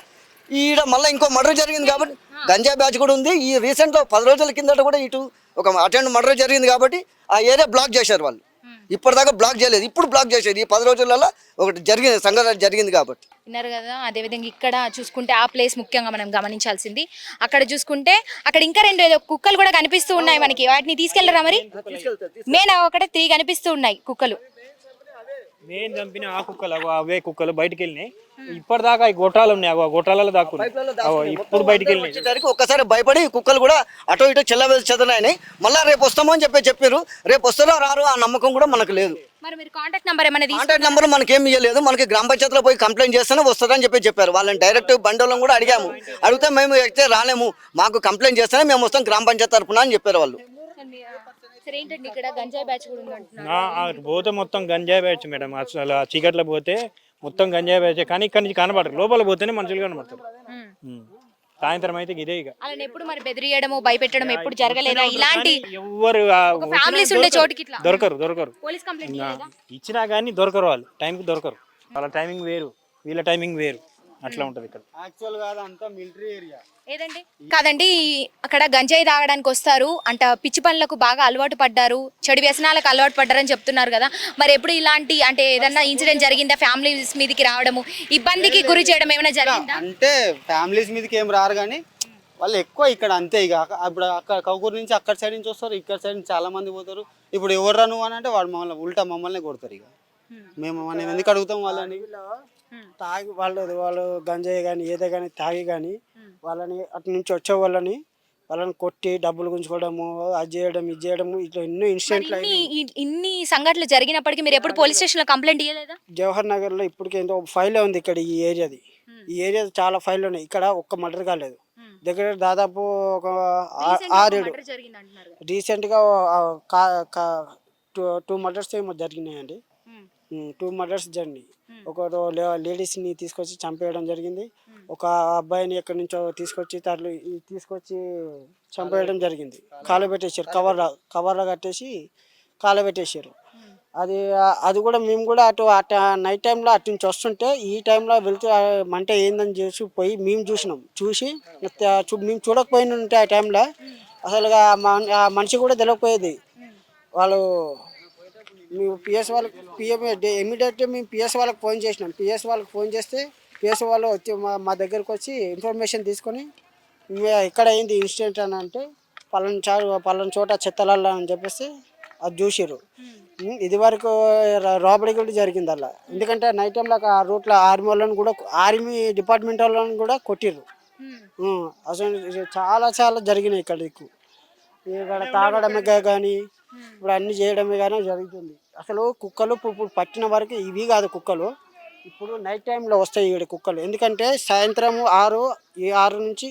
ఈడ మళ్ళీ ఇంకో మర్డర్ జరిగింది కాబట్టి గంజా బ్యాచ్ కూడా ఉంది. ఈ రీసెంట్లో 10 రోజుల కిందట కూడా ఇటు ఒక అటెండ్ మర్డర్ జరిగింది కాబట్టి ఆ ఏరియా బ్లాక్ చేశారు వాళ్ళు. ఇప్పటిదాకా బ్లాక్ చేయలేదు, ఇప్పుడు బ్లాక్ చేశారు. ఈ 10 రోజులలో ఒకటి సంఘటన జరిగింది కాబట్టి. విన్నారు కదా. అదేవిధంగా ఇక్కడ చూసుకుంటే ఆ ప్లేస్ ముఖ్యంగా మనం గమనించాల్సింది. అక్కడ చూసుకుంటే అక్కడ ఇంకా 2 కుక్కలు కూడా కనిపిస్తూ ఉన్నాయి మనకి. వాటిని తీసుకెళ్లరా మరి? మెయిన్ ఒకటే 3 కనిపిస్తూ ఉన్నాయి కుక్కలు. నేను చంపిన ఆ కుక్కలు అవే కుక్కలు బయటకు వెళ్ళినాయి. ఇప్పటిదాకా ఈ గోటాలు ఉన్నాయి, ఆ గోటాలలో దాక్కున్నాయి. ఇప్పుడు బయటకు వెళ్ళినాయి. ఒక్కసారి భయపడి కుక్కలు కూడా అటో ఇటో చెదరైనాయి. మళ్ళీ రేపు వస్తామో అని చెప్పారు. రేపు వస్తారో రారు ఆ నమ్మకం కూడా మనకు లేదు. మరి మీరు కాంటాక్ట్ నెంబర్ ఏమైనా కాంటాక్ట్ నెంబర్ మనకి ఏమి ఇవ్వలేదు. మనకి గ్రామ పంచాయతీలో పోయి కంప్లైంట్ చేస్తేనే వస్తుందని చెప్పారు. వాళ్ళని డైరెక్ట్ బండోళ్ళని కూడా అడిగాము. అడిగితే మేము అయితే రాలేము, మాకు కంప్లైంట్ చేస్తేనే మేము వస్తాం గ్రామ పంచాయతీ తరఫున అని చెప్పారు వాళ్ళు. పోతే మొత్తం గంజాయి బ్యాచ్ మేడం. అసలు చీకట్లో పోతే మొత్తం గంజాయి బ్యాచ్. కానీ ఇక్కడ నుంచి కనబడరు, లోపల పోతేనే మనుషులు కనబడతారు. సాయంత్రం అయితే ఇదే ఇక. ఎప్పుడు మరి బెదిరియడము భయపెట్టడం ఎప్పుడు జరగలేదా? ఇలాంటి ఎవరు ఫ్యామిలీస్ ఉండే చోటుకి దొరకరు. పోలీస్ కంప్లైంట్ ఇచ్చినా కానీ దొరకరు. వాళ్ళు టైంకి దొరకరు. వాళ్ళ టైమింగ్ వేరు, వీళ్ళ టైమింగ్ వేరు. అట్లా ఉంటది ఇక్కడ. యాక్చువల్గా అదంతా మిలిటరీ ఏరియా. ఏదండి కాదండి, అక్కడ గంజాయి తాగడానికి వస్తారు అంట. పిచ్చి పనులకు బాగా అలవాటు పడ్డారు, చెడు వ్యసనాలకు అలవాటు పడ్డారని చెప్తున్నారు కదా. మరి ఎప్పుడు ఇలాంటి అంటే ఏదన్నా ఇన్సిడెంట్ జరిగిందా? ఫ్యామిలీస్ మీదకి రావడము, ఇబ్బందికి గురి చేయడం ఏమైనా జరిగిందా? అంటే ఫ్యామిలీస్ మీదకి ఏం రారు కానీ వాళ్ళు ఎక్కువ ఇక్కడ అంతే. ఇక ఇప్పుడు అక్కడ కౌకూరు నుంచి అక్కడ సైడ్ నుంచి వస్తారు, ఇక్కడ సైడ్ నుంచి చాలా మంది పోతారు. ఇప్పుడు ఎవరు నువ్వు అని అంటే వాడు మమ్మల్ని ఉల్టా మమ్మల్ని కొడతారు. ఇక మనం ఎందుకు అడుగుతాం వాళ్ళని? తాగి వాళ్ళు గంజాయి కానీ ఏదో కానీ తాగి కానీ వాళ్ళని అటు నుంచి వచ్చే వాళ్ళని కొట్టి డబ్బులు గుంజుకోవడము, అది చేయడం ఇది చేయడము, ఇట్లా ఎన్నో ఇన్సిడెంట్లు ఇన్ని సంఘటనలు జరిగినప్పటికీ మీరు ఎప్పుడు పోలీస్ స్టేషన్ లో కంప్లైంట్ ఇవ్వలేదా? జవహర్ నగర్ లో ఇప్పటికి ఏంటో ఫైలే ఉంది ఇక్కడ ఈ ఏరియాది. ఈ ఏరియా చాలా ఫైల్ ఉన్నాయి. ఇక్కడ ఒక్క మర్డర్ కాలేదు. దగ్గర దాదాపు ఒక 6-7 రీసెంట్ గా 2 మర్డర్స్ ఏమో జరిగినాయండి. 2 మర్డర్స్ జరిగినాయి. ఒక లేడీస్ ని తీసుకొచ్చి చంపేయడం జరిగింది. ఒక అబ్బాయిని ఎక్కడి నుంచో తీసుకొచ్చి చంపేయడం జరిగింది. కాలబెట్టేసారు, కవర్లో కట్టేసి కాలబెట్టేసారు. అది కూడా మేము కూడా అటు నైట్ టైంలో అటు నుంచి వస్తుంటే ఈ టైంలో వెళ్తే మంట ఏందని చేసి పోయి మేము చూసి మేము చూడకపోయిన ఉంటే ఆ టైంలో అసలు ఆ మనిషి కూడా తెలియకపోయేది. వాళ్ళు మేము పిఎస్ వాళ్ళకి ఇమీడియట్గా మేము పిఎస్ వాళ్ళకి ఫోన్ చేసినాం. పిఎస్ వాళ్ళకి ఫోన్ చేస్తే పిఎస్ వాళ్ళు వచ్చి మా దగ్గరకు వచ్చి ఇన్ఫర్మేషన్ తీసుకొని ఇక్కడ అయింది ఇన్సిడెంట్ అని అంటే పలానా చోట చెత్తలల్లా అని చెప్పేసి అది చూసిర్రు. ఇది వరకు రాబరీ కూడా జరిగింది అలా. ఎందుకంటే నైట్ టైంలో ఆ రూట్లో ఆర్మీ డిపార్ట్మెంట్ వాళ్ళని కూడా కొట్టిర్రు. అసలు చాలా జరిగినాయి ఇక్కడ తాగడమే కానీ ఇప్పుడు అన్ని చేయడమే కానీ జరుగుతుంది. అసలు కుక్కలు ఇప్పుడు పట్టిన వరకు ఇవి కాదు కుక్కలు, ఇప్పుడు నైట్ టైంలో వస్తాయి ఇక్కడ కుక్కలు. ఎందుకంటే సాయంత్రం 6 నుంచి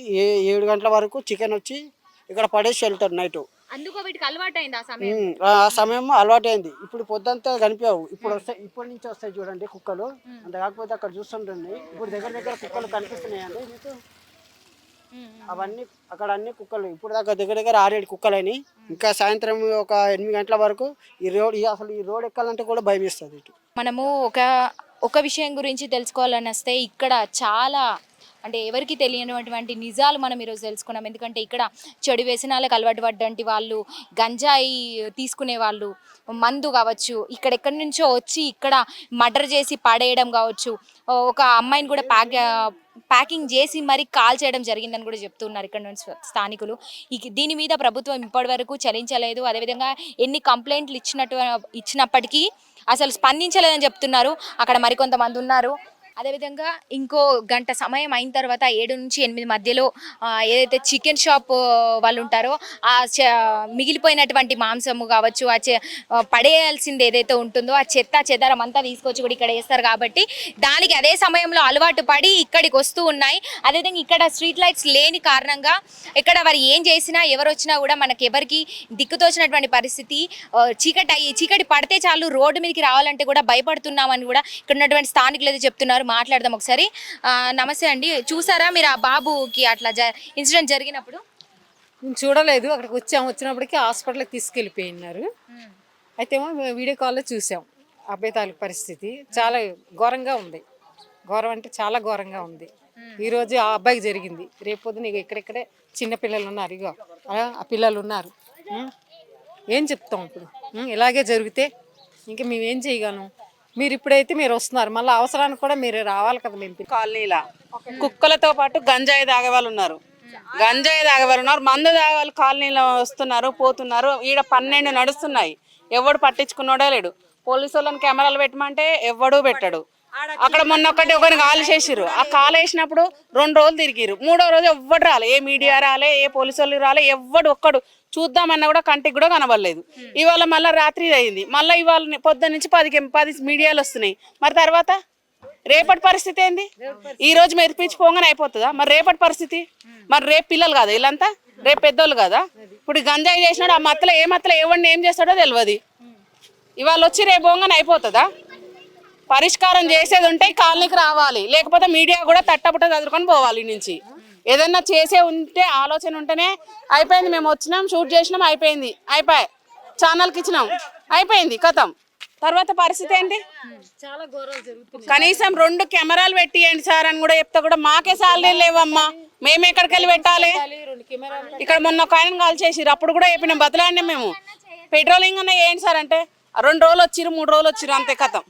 7 గంటల వరకు చికెన్ వచ్చి ఇక్కడ పడేసి వెళ్తారు నైట్. ఆ సమయం అలవాటైంది. ఇప్పుడు పొద్దుంతా కనిపించవు. ఇప్పటి నుంచి వస్తాయి చూడండి కుక్కలు. అంత కాకపోతే అక్కడ చూస్తుంటండి ఇప్పుడు దగ్గర కుక్కలు కనిపిస్తున్నాయండి మీకు. అవన్నీ అక్కడ అన్ని కుక్కలు ఇప్పుడు దాకా దగ్గర 6-7 కుక్కలని. ఇంకా సాయంత్రం ఒక 8 గంటల వరకు ఈ రోడ్ ఎక్కాలంటే కూడా భయం వేస్తుంది. ఇటు మనము ఒక విషయం గురించి తెలుసుకోవాలని వస్తే ఇక్కడ చాలా అంటే ఎవరికి తెలియనటువంటి నిజాలు మనం ఈరోజు తెలుసుకున్నాం. ఎందుకంటే ఇక్కడ చెడు వ్యసనాలకు అలవాటు పడ్డంటి వాళ్ళు, గంజాయి తీసుకునే వాళ్ళు, మందు కావచ్చు, ఇక్కడెక్కడి నుంచో వచ్చి ఇక్కడ మర్డర్ చేసి పడేయడం కావచ్చు, ఒక అమ్మాయిని కూడా ప్యాకింగ్ చేసి మరి కాల్ చేయడం జరిగిందని కూడా చెప్తున్నారు ఇక్కడ నుంచి స్థానికులు. దీని మీద ప్రభుత్వం ఇప్పటి వరకు చలించలేదు. అదేవిధంగా ఎన్ని కంప్లైంట్లు ఇచ్చినప్పటికీ అసలు స్పందించలేదని చెప్తున్నారు. అక్కడ మరికొంతమంది ఉన్నారు. అదేవిధంగా ఇంకో గంట సమయం అయిన తర్వాత 7 నుంచి 8 మధ్యలో ఏదైతే చికెన్ షాప్ వాళ్ళు ఉంటారో ఆ మిగిలిపోయినటువంటి మాంసము కావచ్చు, పడేయాల్సింది ఏదైతే ఉంటుందో ఆ చెదారం అంతా తీసుకొచ్చి కూడా ఇక్కడ వేస్తారు. కాబట్టి దానికి అదే సమయంలో అలవాటు పడి ఇక్కడికి వస్తూ ఉన్నాయి. అదేవిధంగా ఇక్కడ స్ట్రీట్ లైట్స్ లేని కారణంగా ఇక్కడ వారు ఏం చేసినా ఎవరు వచ్చినా కూడా మనకి ఎవరికి దిక్కుతోచినటువంటి పరిస్థితి. చీకటి పడితే చాలు రోడ్డు మీదకి రావాలంటే కూడా భయపడుతున్నామని కూడా ఇక్కడ ఉన్నటువంటి స్థానికులు అయితే చెప్తున్నారు. మాట్లాడదాం ఒకసారి. నమస్తే అండి, చూసారా మీరు ఆ బాబుకి అట్లా ఇన్సిడెంట్ జరిగినప్పుడు? మేము చూడలేదు, అక్కడికి వచ్చినప్పటికీ హాస్పిటల్కి తీసుకెళ్ళిపోయినారు. అయితే వీడియో కాల్లో చూసాం అబ్బాయి తాలూకు పరిస్థితి. చాలా ఘోరంగా ఉంది. ఘోరం అంటే చాలా ఘోరంగా ఉంది. ఈరోజు ఆ అబ్బాయికి జరిగింది. రేపు పొద్దున ఇక్కడెక్కడే చిన్న పిల్లలు ఉన్నారు. ఇగో ఆ పిల్లలు ఉన్నారు. ఏం చెప్తాం ఇప్పుడు? ఇలాగే జరిగితే ఇంకా మేమేం చేయగలం? మీరు ఇప్పుడైతే మీరు వస్తున్నారు, మళ్ళీ అవసరానికి కూడా మీరు రావాలి కదా. మేము కాలనీలా కుక్కలతో పాటు గంజాయి తాగే వాళ్ళు ఉన్నారు, మందు తాగే వాళ్ళు కాలనీలో వస్తున్నారు, పోతున్నారు. ఈడ 12 నడుస్తున్నాయి, ఎవడు పట్టించుకున్నాడో లేడు. పోలీసు వాళ్ళని కెమెరాలు పెట్టమంటే ఎవడూ పెట్టడు. అక్కడ మొన్న ఒకరిని కాల్ చేసిర్రు. ఆ కాల్ వేసినప్పుడు 2 రోజులు తిరిగిరు. 3వ రోజు ఎవ్వడు రాలే, ఏ మీడియా రాలే, ఏ పోలీసు వాళ్ళు రాలే, ఒక్కడు చూద్దామన్నా కూడా కంటికి కూడా కనబడలేదు. ఇవాళ మళ్ళీ రాత్రి అయింది. మళ్ళీ ఇవాళ పొద్దున్న నుంచి 10 మీడియాలు వస్తున్నాయి. మరి తర్వాత రేపటి పరిస్థితి ఏంది? ఈ రోజు మెరిపించిపోగానే అయిపోతుందా? మరి రేపటి పరిస్థితి? మరి రేపు పిల్లలు కదా వీళ్ళంతా, రేపు పెద్దోళ్ళు కదా. ఇప్పుడు గంజాయి చేసినాడు, ఆ మత్తలో ఎవరిని ఏం చేస్తాడో తెలియదు. ఇవాళ వచ్చి రేపు పోగానే అయిపోతుందా? పరిష్కారం చేసేది ఉంటే కాలనీకి రావాలి, లేకపోతే మీడియా కూడా తట్టపుట్ట చదువుకొని పోవాలి. నుంచి ఏదన్నా చేసే ఉంటే ఆలోచన ఉంటేనే అయిపోయింది. మేము వచ్చినాం, షూట్ చేసినాం, అయిపోయింది, ఛానల్కి ఇచ్చినాం, అయిపోయింది, కథం. తర్వాత పరిస్థితి ఏంటి? కనీసం 2 కెమెరాలు పెట్టియండి సార్ అని కూడా చెప్తే కూడా మాకే సాలరీ లేవమ్మా, మేము ఎక్కడికి వెళ్ళి పెట్టాలి? ఇక్కడ మొన్న ఒక ఆయన కాల్ చేసిరు, అప్పుడు కూడా చెప్పినాం, బతలాడినాం మేము. పెట్రోలింగ్ అన్న ఏంటి సార్ అంటే 2 రోజులు వచ్చిరు, 3 రోజులు వచ్చిరు, అంతే, కథం,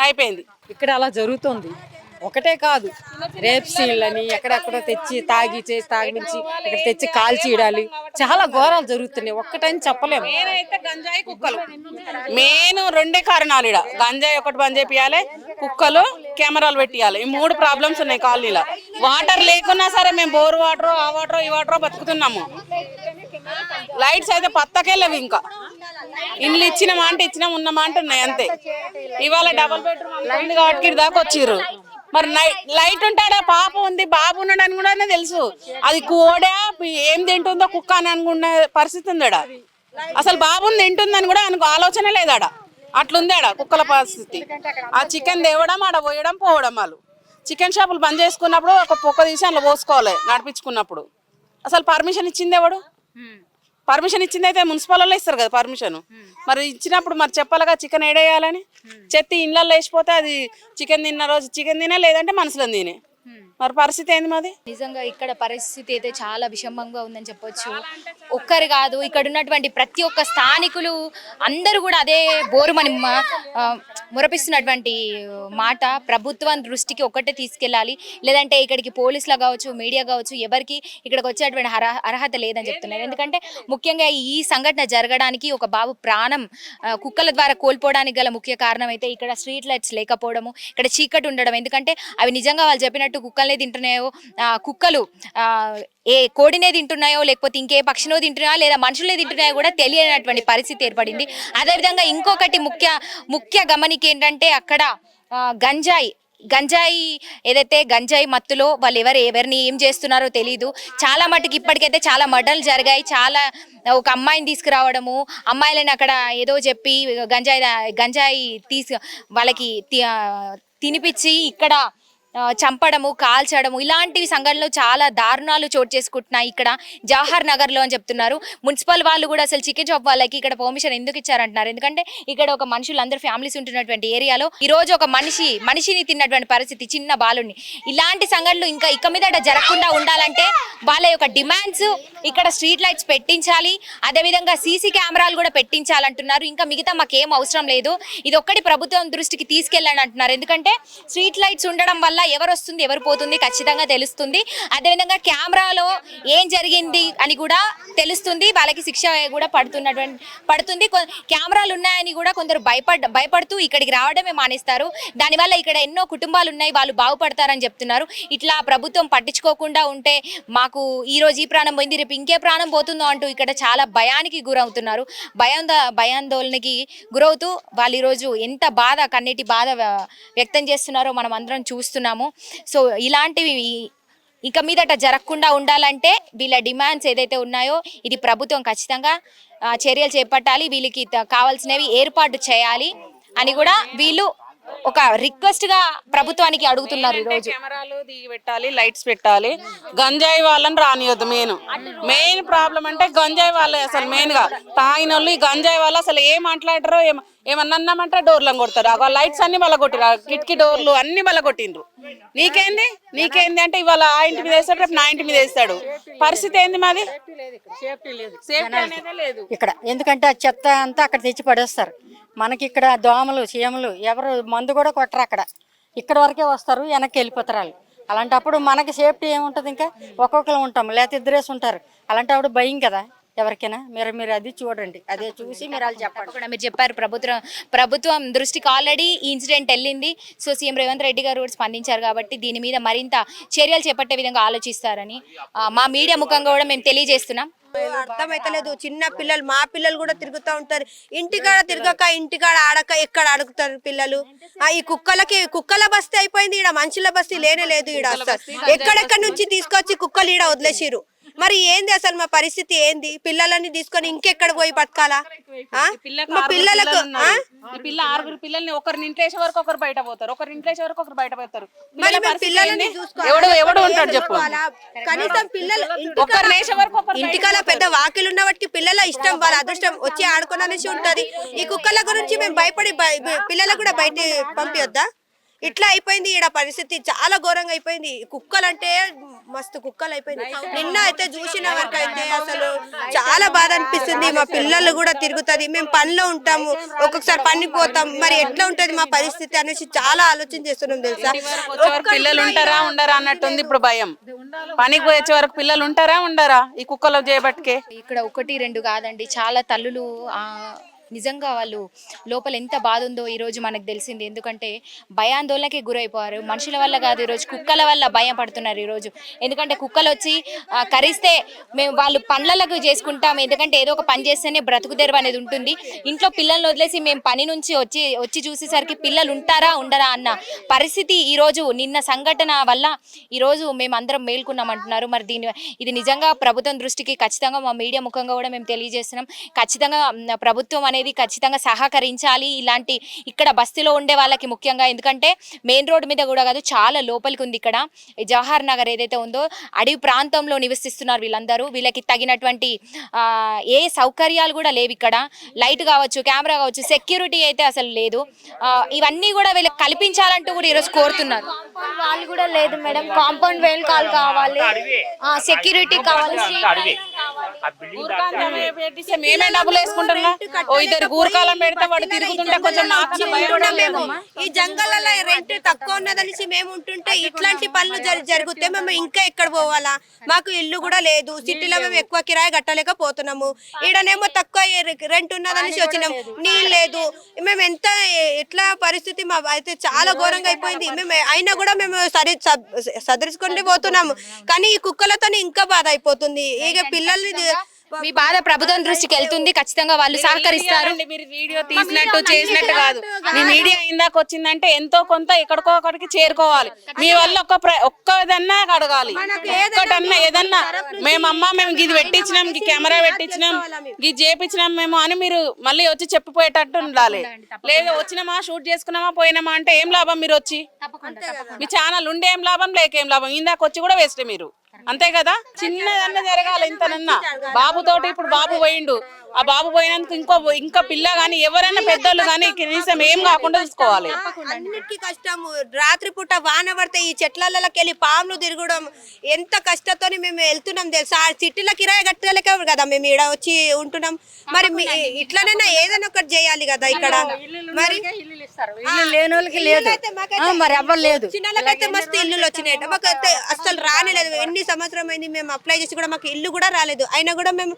అయిపోయింది. ఇక్కడ అలా జరుగుతుంది. ఒకటే కాదు, రేప్ సీన్లని ఎక్కడెక్కడో తెచ్చి తాగించి ఇక్కడ తెచ్చి కాల్చిడాలు చాలా ఘోరాలు జరుగుతున్నాయి. ఒక్కటని చెప్పలేము. నేనైతే గంజాయి కుక్కలు మెయిన్ రెండే కారణాలు. ఇడ గంజాయి ఒకటి బంద్ చేపియాలి, కుక్కలు కెమెరాలు పెట్టియాలి. ఈ 3 ప్రాబ్లమ్స్ ఉన్నాయి కాలనీలో. వాటర్ లేకున్నా సరే మేము బోర్ వాటర్ ఆ వాటర్ ఈ వాటర్ బతుకుతున్నాము. లైట్స్ అయితే పత్తకెళ్ళవి. ఇంకా ఇండ్లు ఇచ్చినామా అంటే ఇచ్చినాం, ఉన్నామా అంటే ఉన్నాయి అంతే. ఇవాళ డబుల్ బెడ్రూమ్ కాబట్టి దాకా వచ్చిర్రు. మరి లైట్ ఉంటాడా, పాప ఉంది బాబు ఉన్నాడు అని కూడా తెలుసు. అది కోడా ఏం తింటుందో కుక్క అని అనుకునే పరిస్థితి ఉందాడ. అసలు బాబుని తింటుందని కూడా అనుకో ఆలోచన లేదాడ. అట్లుంది ఆడ కుక్కల పరిస్థితి. ఆ చికెన్ తేవడం ఆడ పోయడం పోవడం. వాళ్ళు చికెన్ షాపులు బంద్ చేసుకున్నప్పుడు ఒక పొక్క తీసి అందులో పోసుకోవాలి నడిపించుకున్నప్పుడు. అసలు పర్మిషన్ ఇచ్చింది ఎవడు? పర్మిషన్ ఇచ్చింది అయితే మున్సిపల్ వాళ్ళు ఇస్తారు కదా పర్మిషన్. మరి ఇచ్చినప్పుడు మరి చెప్పాలిగా చికెన్ ఏడేయాలని. చెత్త ఇళ్ళల్లో వేసిపోతే అది చికెన్ తిన్న రోజు చికెన్ తినే, లేదంటే మనుషులను తినే. మరి పరిస్థితి ఏంది మాది? నిజంగా ఇక్కడ పరిస్థితి అయితే చాలా విషమంగా ఉందని చెప్పొచ్చు. ఒక్కరు కాదు, ఇక్కడ ఉన్నటువంటి ప్రతి ఒక్క స్థానికులు అందరూ కూడా అదే బోరుమని మురపిస్తున్నటువంటి మాట. ప్రభుత్వం దృష్టికి ఒక్కటే తీసుకెళ్ళాలి, లేదంటే ఇక్కడికి పోలీసులు కావచ్చు, మీడియా కావచ్చు, ఎవరికి ఇక్కడికి వచ్చేటువంటి అర్హత లేదని చెప్తున్నారు. ఎందుకంటే ముఖ్యంగా ఈ సంఘటన జరగడానికి ఒక బాబు ప్రాణం కుక్కల ద్వారా కోల్పోవడానికి గల ముఖ్య కారణం అయితే ఇక్కడ స్ట్రీట్ లైట్స్ లేకపోవడము, ఇక్కడ చీకటి ఉండడం. ఎందుకంటే అవి నిజంగా వాళ్ళు చెప్పినట్టు కుక్కలనే తింటున్నాయో, కుక్కలు ఏ కోడినే తింటున్నాయో లేకపోతే ఇంకే పక్షినో తింటున్నాయో లేదా మనుషులే తింటున్నాయో కూడా తెలియనటువంటి పరిస్థితి ఏర్పడింది. అదేవిధంగా ఇంకొకటి ముఖ్య గమనిక ఏంటంటే అక్కడ గంజాయి ఏదైతే గంజాయి మత్తులో వాళ్ళు ఎవరిని ఏం చేస్తున్నారో తెలీదు. చాలా మటుకు ఇప్పటికైతే చాలా మర్డర్లు జరిగాయి. చాలా ఒక అమ్మాయిని తీసుకురావడము, అమ్మాయిలని అక్కడ ఏదో చెప్పి గంజాయి వాళ్ళకి తినిపించి ఇక్కడ చంపడము, కాల్చడము, ఇలాంటివి సంఘటనలు చాలా దారుణాలు చోటు చేసుకుంటున్నాయి ఇక్కడ జవహర్ నగర్లో అని చెప్తున్నారు. మున్సిపల్ వాళ్ళు కూడా అసలు చికెన్ షాప్ వాళ్ళకి ఇక్కడ పర్మిషన్ ఎందుకు ఇచ్చారంటున్నారు. ఎందుకంటే ఇక్కడ ఒక మనుషులు అందరూ ఫ్యామిలీస్ ఉంటున్నటువంటి ఏరియాలో ఈ రోజు ఒక మనిషిని తిన్నటువంటి పరిస్థితి, చిన్న బాలుని. ఇలాంటి సంఘటనలు ఇక మీదట జరగకుండా ఉండాలంటే వాళ్ళ యొక్క డిమాండ్స్ ఇక్కడ స్ట్రీట్ లైట్స్ పెట్టించాలి, అదేవిధంగా సీసీ కెమెరాలు కూడా పెట్టించాలంటున్నారు. ఇంకా మిగతా మాకేం అవసరం లేదు, ఇది ఒక్కటి ప్రభుత్వం దృష్టికి తీసుకెళ్ళండి అంటున్నారు. ఎందుకంటే స్ట్రీట్ లైట్స్ ఉండడం వల్ల ఎవరు వస్తుంది ఎవరు పోతుంది ఖచ్చితంగా తెలుస్తుంది. అదేవిధంగా కెమెరాలో ఏం జరిగింది అని కూడా తెలుస్తుంది, వాళ్ళకి శిక్ష కూడా పడుతుంది. కెమెరాలు ఉన్నాయని కూడా కొందరు భయపడుతూ ఇక్కడికి రావడమే మానేస్తారు. దానివల్ల ఇక్కడ ఎన్నో కుటుంబాలు ఉన్నాయి, వాళ్ళు బాగుపడతారని చెప్తున్నారు. ఇట్లా ప్రభుత్వం పట్టించుకోకుండా ఉంటే మాకు ఈ రోజు ఈ ప్రాణం పోయింది, రేపు ఇంకే ప్రాణం పోతుందో అంటూ ఇక్కడ చాలా భయానికి గురవుతున్నారు. భయాందోళనకి గురవుతూ వాళ్ళు ఈరోజు ఎంత కన్నీటి బాధ వ్యక్తం చేస్తున్నారో మనం అందరం చూస్తున్నాము. సో ఇలాంటివి ఇక మీదట జరగకుండా ఉండాలంటే వీళ్ళ డిమాండ్స్ ఏదైతే ఉన్నాయో ఇది ప్రభుత్వం ఖచ్చితంగా చర్యలు చేపట్టాలి, వీళ్ళకి కావాల్సినవి ఏర్పాటు చేయాలి అని కూడా వీళ్ళు ఒక రిక్వెస్ట్ గా ప్రభుత్వానికి అడుగుతున్నారు. ఈ రోజు కెమెరాలు దిగి పెట్టాలి, లైట్స్ పెట్టాలి, గంజాయి వాళ్ళని రానియొద్దు. మెయిన్ ప్రాబ్లం అంటే గంజాయి వాళ్ళే. అసలు మెయిన్ గా తాగిన వాళ్ళు ఈ గంజాయి వాళ్ళు అసలు ఏం మాట్లాడరో ఏమన్నా అన్నామంటే డోర్లను కొడతారు. ఆ లైట్స్ అన్ని వాళ్ళ కొట్టిరు, కిటికీ డోర్లు అన్ని వాళ్ళ కొట్టిండ్రు. నీకేంది అంటే ఇవాళ ఆ ఇంటి మీద వేస్తాడు, రేపు నా ఇంటి మీద వేస్తాడు. పరిస్థితి ఏంది మాది? సేఫ్టీ అనేది లేదు ఇక్కడ. ఎందుకంటే ఆ చెత్త అంతా అక్కడ తెచ్చి పడేస్తారు. మనకి ఇక్కడ దోమలు చీమలు ఎవరు మందు కూడా కొట్టరు. అక్కడ ఇక్కడ వరకే వస్తారు, వెనక్కి వెళ్ళిపోతారు వాళ్ళు. అలాంటప్పుడు మనకి సేఫ్టీ ఏముంటుంది? ఇంకా ఒక్కొక్కరు ఉంటాం, లేకపోతే ఇద్దరేసి ఉంటారు. అలాంటప్పుడు భయం కదా ఎవరికైనా. మీరు అది చూడండి, అదే చూసి మీరు వాళ్ళు చెప్పండి. కూడా మీరు చెప్పారు ప్రభుత్వం దృష్టికి ఆల్రెడీ ఈ ఇన్సిడెంట్ వెళ్ళింది. సో సీఎం రేవంత్ రెడ్డి గారు కూడా స్పందించారు కాబట్టి దీని మీద మరింత చర్యలు చేపట్టే విధంగా ఆలోచిస్తారని మా మీడియా ముఖంగా కూడా మేము తెలియజేస్తున్నాం. అర్థమైతలేదు. చిన్న పిల్లలు, మా పిల్లలు కూడా తిరుగుతూ ఉంటారు. ఇంటికాడ తిరగక, ఇంటికాడ ఆడక, ఎక్కడ అడుగుతారు పిల్లలు. ఈ కుక్కల బస్తీ అయిపోయింది, ఈడ మనుషుల బస్తీ లేనే లేదు. ఈడ ఎక్కడెక్కడి నుంచి తీసుకొచ్చి కుక్కలు ఈడ వదిలేసిరు. మరి ఏంది అసలు మా పరిస్థితి ఏంది? పిల్లలని తీసుకొని ఇంకెక్కడ పోయి బతకాలా? పిల్లలకు ఆరుగురు పిల్లల్ని ఒకరిని ఇంట్లేసే వరకు ఒకరు బయట పోతారు, ఒకరి ఇంట్లేసే వరకు ఒకరు బయట పోతారు. మరి పిల్లలని ఎవడు ఉంటాడు చెప్పు? కనీసం పిల్లలు ఇంటికాల పెద్ద వాకిలు ఉన్న వాటికి పిల్లల ఇష్టం, వాళ్ళ అదృష్టం వచ్చి ఆడుకోననేసి ఉంటది. ఈ కుక్కల గురించి మేము భయపడి పిల్లలకు కూడా బయట పంపియొద్దా? ఇట్లా అయిపోయింది ఈడ పరిస్థితి, చాలా ఘోరంగా అయిపోయింది. కుక్కలంటే మస్తు కుక్కలు అయిపోయింది. నిన్న అయితే చూసిన వరకు అయితే అసలు చాలా బాధ అనిపిస్తుంది. మా పిల్లలు కూడా తిరుగుతుంది, మేము పనిలో ఉంటాము, ఒక్కొక్కసారి పనికి పోతాం, మరి ఎట్లా ఉంటది మా పరిస్థితి అనేసి చాలా ఆలోచన చేస్తున్నాం తెలుసా. వచ్చే వరకు పిల్లలు ఉంటారా ఉండరా అన్నట్టుంది ఇప్పుడు భయం. పనికి పోయే వరకు పిల్లలు ఉంటారా ఉండరా ఈ కుక్కలు చేయబట్టుకే. ఇక్కడ 1, 2 కాదండి, చాలా తల్లులు నిజంగా వాళ్ళు లోపల ఎంత బాధ ఉందో ఈరోజు మనకు తెలిసింది. ఎందుకంటే భయాందోళనకి గురైపోయారు. మనుషుల వల్ల కాదు, ఈరోజు కుక్కల వల్ల భయం పడుతున్నారు ఈరోజు. ఎందుకంటే కుక్కలు వచ్చి కరిస్తే మేము వాళ్ళు పండ్లకు చేసుకుంటాం, ఎందుకంటే ఏదో ఒక పని చేస్తేనే బ్రతుకు తెరువు అనేది ఉంటుంది. ఇంట్లో పిల్లల్ని వదిలేసి మేము పని నుంచి వచ్చి చూసేసరికి పిల్లలు ఉంటారా ఉండరా అన్న పరిస్థితి ఈరోజు నిన్న సంఘటన వల్ల ఈరోజు మేము అందరం మేల్కొన్నామంటున్నారు. మరి ఇది నిజంగా ప్రభుత్వం దృష్టికి ఖచ్చితంగా మా మీడియా ముఖంగా కూడా మేము తెలియజేస్తున్నాం. ఖచ్చితంగా ప్రభుత్వం అనేది ఖచ్చితంగా సహకరించాలి ఇలాంటి ఇక్కడ బస్తీలో ఉండే వాళ్ళకి ముఖ్యంగా. ఎందుకంటే మెయిన్ రోడ్ మీద కూడా కాదు, చాలా లోపలికి ఉంది. ఇక్కడ జవహర్ నగర్ ఏదైతే ఉందో అడవి ప్రాంతంలో నివసిస్తున్నారు వీళ్ళందరూ. వీళ్ళకి తగినటువంటి ఏ సౌకర్యాలు కూడా లేవు ఇక్కడ. లైట్ కావచ్చు, కెమెరా కావచ్చు, సెక్యూరిటీ అయితే అసలు లేదు. ఇవన్నీ కూడా వీళ్ళకి కల్పించాలంటూ కూడా ఈరోజు కోరుతున్నారు. వాళ్ళు కూడా లేదు మేడం, కాంపౌండ్ వేల్ కాల్ కావాలి, సెక్యూరిటీ కావాలి. మేమే డబ్బులు వేసుకుంటున్నా, ఇద్దరు గూరకాలం పెడితే వాడు తిరుగుతుంటే కొంచెం ఈ జంగల్లో రెంట్ తక్కువ ఉన్నదనేసి మేము ఉంటుంటే ఇట్లాంటి పనులు జరిగితే మేము ఇంకా ఎక్కడ పోవాలా. మాకు ఇల్లు కూడా లేదు, సిటీలో మేము ఎక్కువ కిరాయి కట్టలేకపోతున్నాము. ఈడనేమో తక్కువ రెంట్ ఉన్నదనేసి వచ్చినాం, నీళ్ళు లేదు. మేము ఎట్లా పరిస్థితి మా అయితే చాలా ఘోరంగా అయిపోయింది. మేము అయినా కూడా మేము సదరించుకుంటూ పోతున్నాము, కానీ ఈ కుక్కలతో ఇంకా బాధ అయిపోతుంది. ఇక పిల్లల్ని మీ బాధ ప్రభుత్వం దృష్టికి వెళ్తుంది, ఖచ్చితంగా వాళ్ళు సహకరిస్తారు. మీరు వీడియో తీసినట్టు చేసినట్టు కాదు, మీ మీడియా ఇందాక వచ్చిందంటే ఎంతో కొంత ఎక్కడికో ఒకటికి చేరుకోవాలి. మీ వల్ల ఒక్కదన్నా అడగాలి, ఒక్కటన్నా ఏదన్నా మేము ఇది పెట్టించినాం, ఈ కెమెరా పెట్టించినాం, ఇది చేపించినాం మేము అని మీరు మళ్ళీ వచ్చి చెప్పిపోయేటట్టు ఉండాలి. లేదా వచ్చినామా షూట్ చేసుకున్నామా పోయినామా అంటే ఏం లాభం? మీరు వచ్చి మీ ఛానల్ ఉండే ఏం లాభం, లేకేం లాభం? ఇందాక వచ్చి కూడా వేస్ట్ మీరు, అంతే కదా. చిన్నదన్నా జరగాలి ఇంతనన్నా. బాబుతోటి ఇప్పుడు బాబు పోయిండు, ఆ బాబు పోయినందుకు ఇంకా పిల్ల గానీ ఎవరైనా పెద్దోళ్ళు గానీ కనీసం ఏం కాకుండా చూసుకోవాలి. అన్నిటికీ కష్టము. రాత్రి పూట వాన పడితే ఈ చెట్లకి వెళ్ళి పాములు తిరగడం ఎంత కష్టంతో మేము వెళ్తున్నాం తెలుసా. సిటీలో కిరాయి కట్టలేక కదా మేము ఇక్కడ వచ్చి ఉంటున్నాం. మరి ఇట్లనైనా ఏదైనా ఒకటి చేయాలి కదా ఇక్కడ. మరి లేని వాళ్ళకి లేదు, మరి ఎవ్వరు లేదు. చిన్నలకైతే మస్తు ఇల్లులు వచ్చినాయి, మాకైతే అసలు రానేలేదు. ఎన్ని సంవత్సరం అయింది మేము అప్లై చేసి కూడా మాకు ఇల్లు కూడా రాలేదు. అయినా కూడా మేము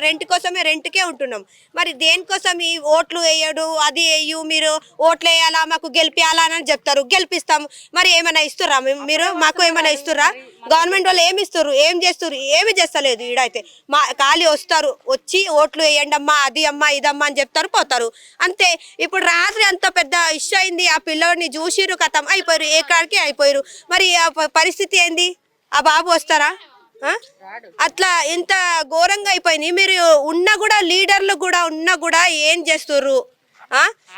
రెంట్ కోసమే రెంట్కే ఉంటున్నాం. మరి దేనికోసం ఈ ఓట్లు వేయడు, అది వేయు, మీరు ఓట్లు వేయాలా, మాకు గెలిపియాలా అని చెప్తారు, గెలిపిస్తాము. మరి ఏమైనా ఇస్తుర్రా మీరు? మాకు ఏమైనా ఇస్తుర్రా? గవర్నమెంట్ వాళ్ళు ఏమి ఇస్తారు, ఏం చేస్తారు? ఏమి చేస్తలేదు. ఈడైతే మా ఖాళీ వస్తారు, వచ్చి ఓట్లు వేయండి అమ్మా, అది అమ్మా, ఇదమ్మా అని చెప్తారు, పోతారు, అంతే. ఇప్పుడు రాత్రి అంత పెద్ద ఇష్యూ అయింది, ఆ పిల్లవాడిని చూసిరు, కథం అయిపోయారు, ఏ కాడికి అయిపోయారు. మరి ఆ పరిస్థితి ఏంది? ఆ బాబు వస్తారా? అట్లా ఇంత ఘోరంగా అయిపోయింది. మీరు ఉన్నా కూడా లీడర్లు కూడా ఉన్నా కూడా ఏం చేస్తుర్రు?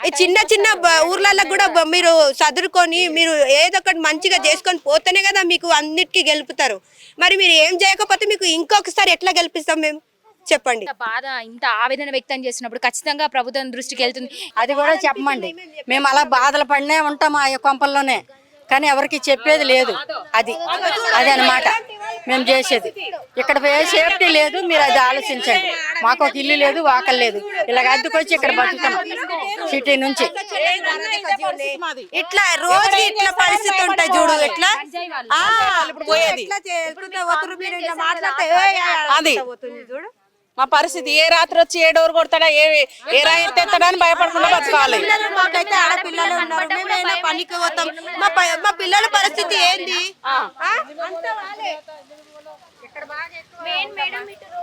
ఈ చిన్న ఊర్లలో కూడా మీరు చదువుకొని మీరు ఏదో ఒకటి మంచిగా చేసుకొని పోతేనే కదా మీకు అన్నిటికీ గెలుపుతారు. మరి మీరు ఏం చేయకపోతే మీకు ఇంకొకసారి ఎట్లా గెలిపిస్తాం మేము? చెప్పండి. బాధ ఇంత ఆవేదన వ్యక్తం చేసినప్పుడు ఖచ్చితంగా ప్రభుత్వం దృష్టికి వెళ్తుంది. అది కూడా చెప్పమండి. మేము అలా బాధలు పడినే ఉంటాం ఆ కొంపల్లోనే, కానీ ఎవరికి చెప్పేది లేదు. అది అన్నమాట మేము చేసేది. ఇక్కడ సేఫ్టీ లేదు, మీరు అది ఆలోచించండి. మాకు ఒక ఇల్లు లేదు, వాకలు లేదు, ఇలాగ అద్దెకొచ్చి ఇక్కడ బతుకుతాం సిటీ నుంచి. ఇట్లా రోజు ఇట్లా పరిస్థితి ఉంటాయి చూడు. ఎట్లా అది మా పరిస్థితి. ఏ రాత్రి వచ్చి ఏ డోర్ కొడతాడా, ఏ రాయి ఎత్తేస్తాడా అని భయపడకుండా బతకాలి. మాకైతే ఆడపిల్లలు ఉన్నారు, మేమైనా పనికి పోతాం. మా పిల్లల పరిస్థితి ఏంది?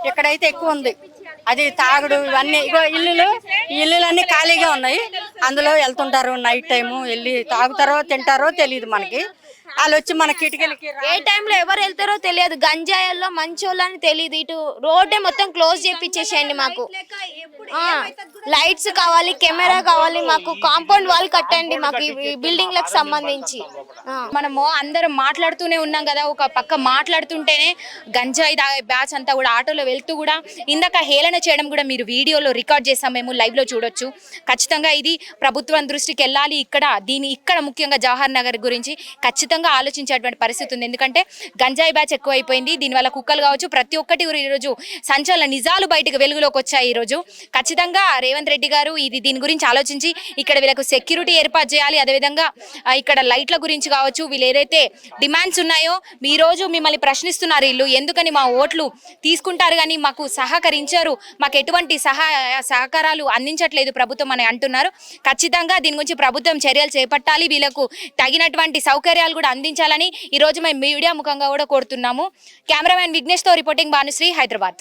ఇక్కడైతే ఎక్కువ ఉంది, అది తాగుడు ఇవన్నీ. ఇగో ఇల్లులన్నీ ఖాళీగా ఉన్నాయి, అందులో వెళ్తుంటారు. నైట్ టైము వెళ్ళి తాగుతారో తింటారో తెలియదు మనకి. వాళ్ళు వచ్చి మన కిటికీలకి ఏ టైంలో ఎవరు వెళ్తారో తెలియదు. గంజాయిల్లో మంచోళ్ళని తెలియదు. ఇటు రోడ్డే మొత్తం క్లోజ్ చేపించేసేయండి. మాకు లైట్స్ కావాలి, కెమెరా కావాలి, మాకు కాంపౌండ్ వాల్ కట్టండి మాకు ఈ బిల్డింగ్లకు సంబంధించి. మనము అందరం మాట్లాడుతూనే ఉన్నాం కదా, ఒక పక్క మాట్లాడుతుంటేనే గంజాయి తాగే బ్యాచ్ అంతా కూడా ఆటోలో వెళ్తూ కూడా ఇందాక హేళన చేయడం కూడా మీరు వీడియోలో రికార్డ్ చేసాం, మేము లైవ్లో చూడొచ్చు. ఖచ్చితంగా ఇది ప్రభుత్వం దృష్టికి వెళ్ళాలి. ఇక్కడ ముఖ్యంగా జవహర్ నగర్ గురించి ఖచ్చితంగా ఆలోచించేటువంటి పరిస్థితి ఉంది. ఎందుకంటే గంజాయి బ్యాచ్ ఎక్కువైపోయింది. దీనివల్ల కుక్కలు కావచ్చు ప్రతి ఒక్కటి ఈరోజు సంచలన నిజాలు బయటకు వెలుగులోకి వచ్చాయి. ఈరోజు ఖచ్చితంగా రేవంత్ రెడ్డి గారు దీని గురించి ఆలోచించి ఇక్కడ వీళ్ళకు సెక్యూరిటీ ఏర్పాటు చేయాలి. అదేవిధంగా ఇక్కడ లైట్ల గురించి కావచ్చు, వీళ్ళు ఏదైతే డిమాండ్స్ ఉన్నాయో ఈ రోజు మిమ్మల్ని ప్రశ్నిస్తున్నారు, వీళ్ళు ఎందుకని మా ఓట్లు తీసుకుంటారు కానీ మాకు సహకరించారు, మాకు ఎటువంటి సహకారాలు అందించట్లేదు ప్రభుత్వం అని అంటున్నారు. ఖచ్చితంగా దీని గురించి ప్రభుత్వం చర్యలు చేపట్టాలి, వీళ్ళకు తగినటువంటి సౌకర్యాలు కూడా అందించాలని ఈరోజు మేము మీడియా ముఖంగా కూడా కోరుతున్నాము. కెమెరామెన్ విఘ్నేష్తో రిపోర్టింగ్ భానుశ్రీ, హైదరాబాద్.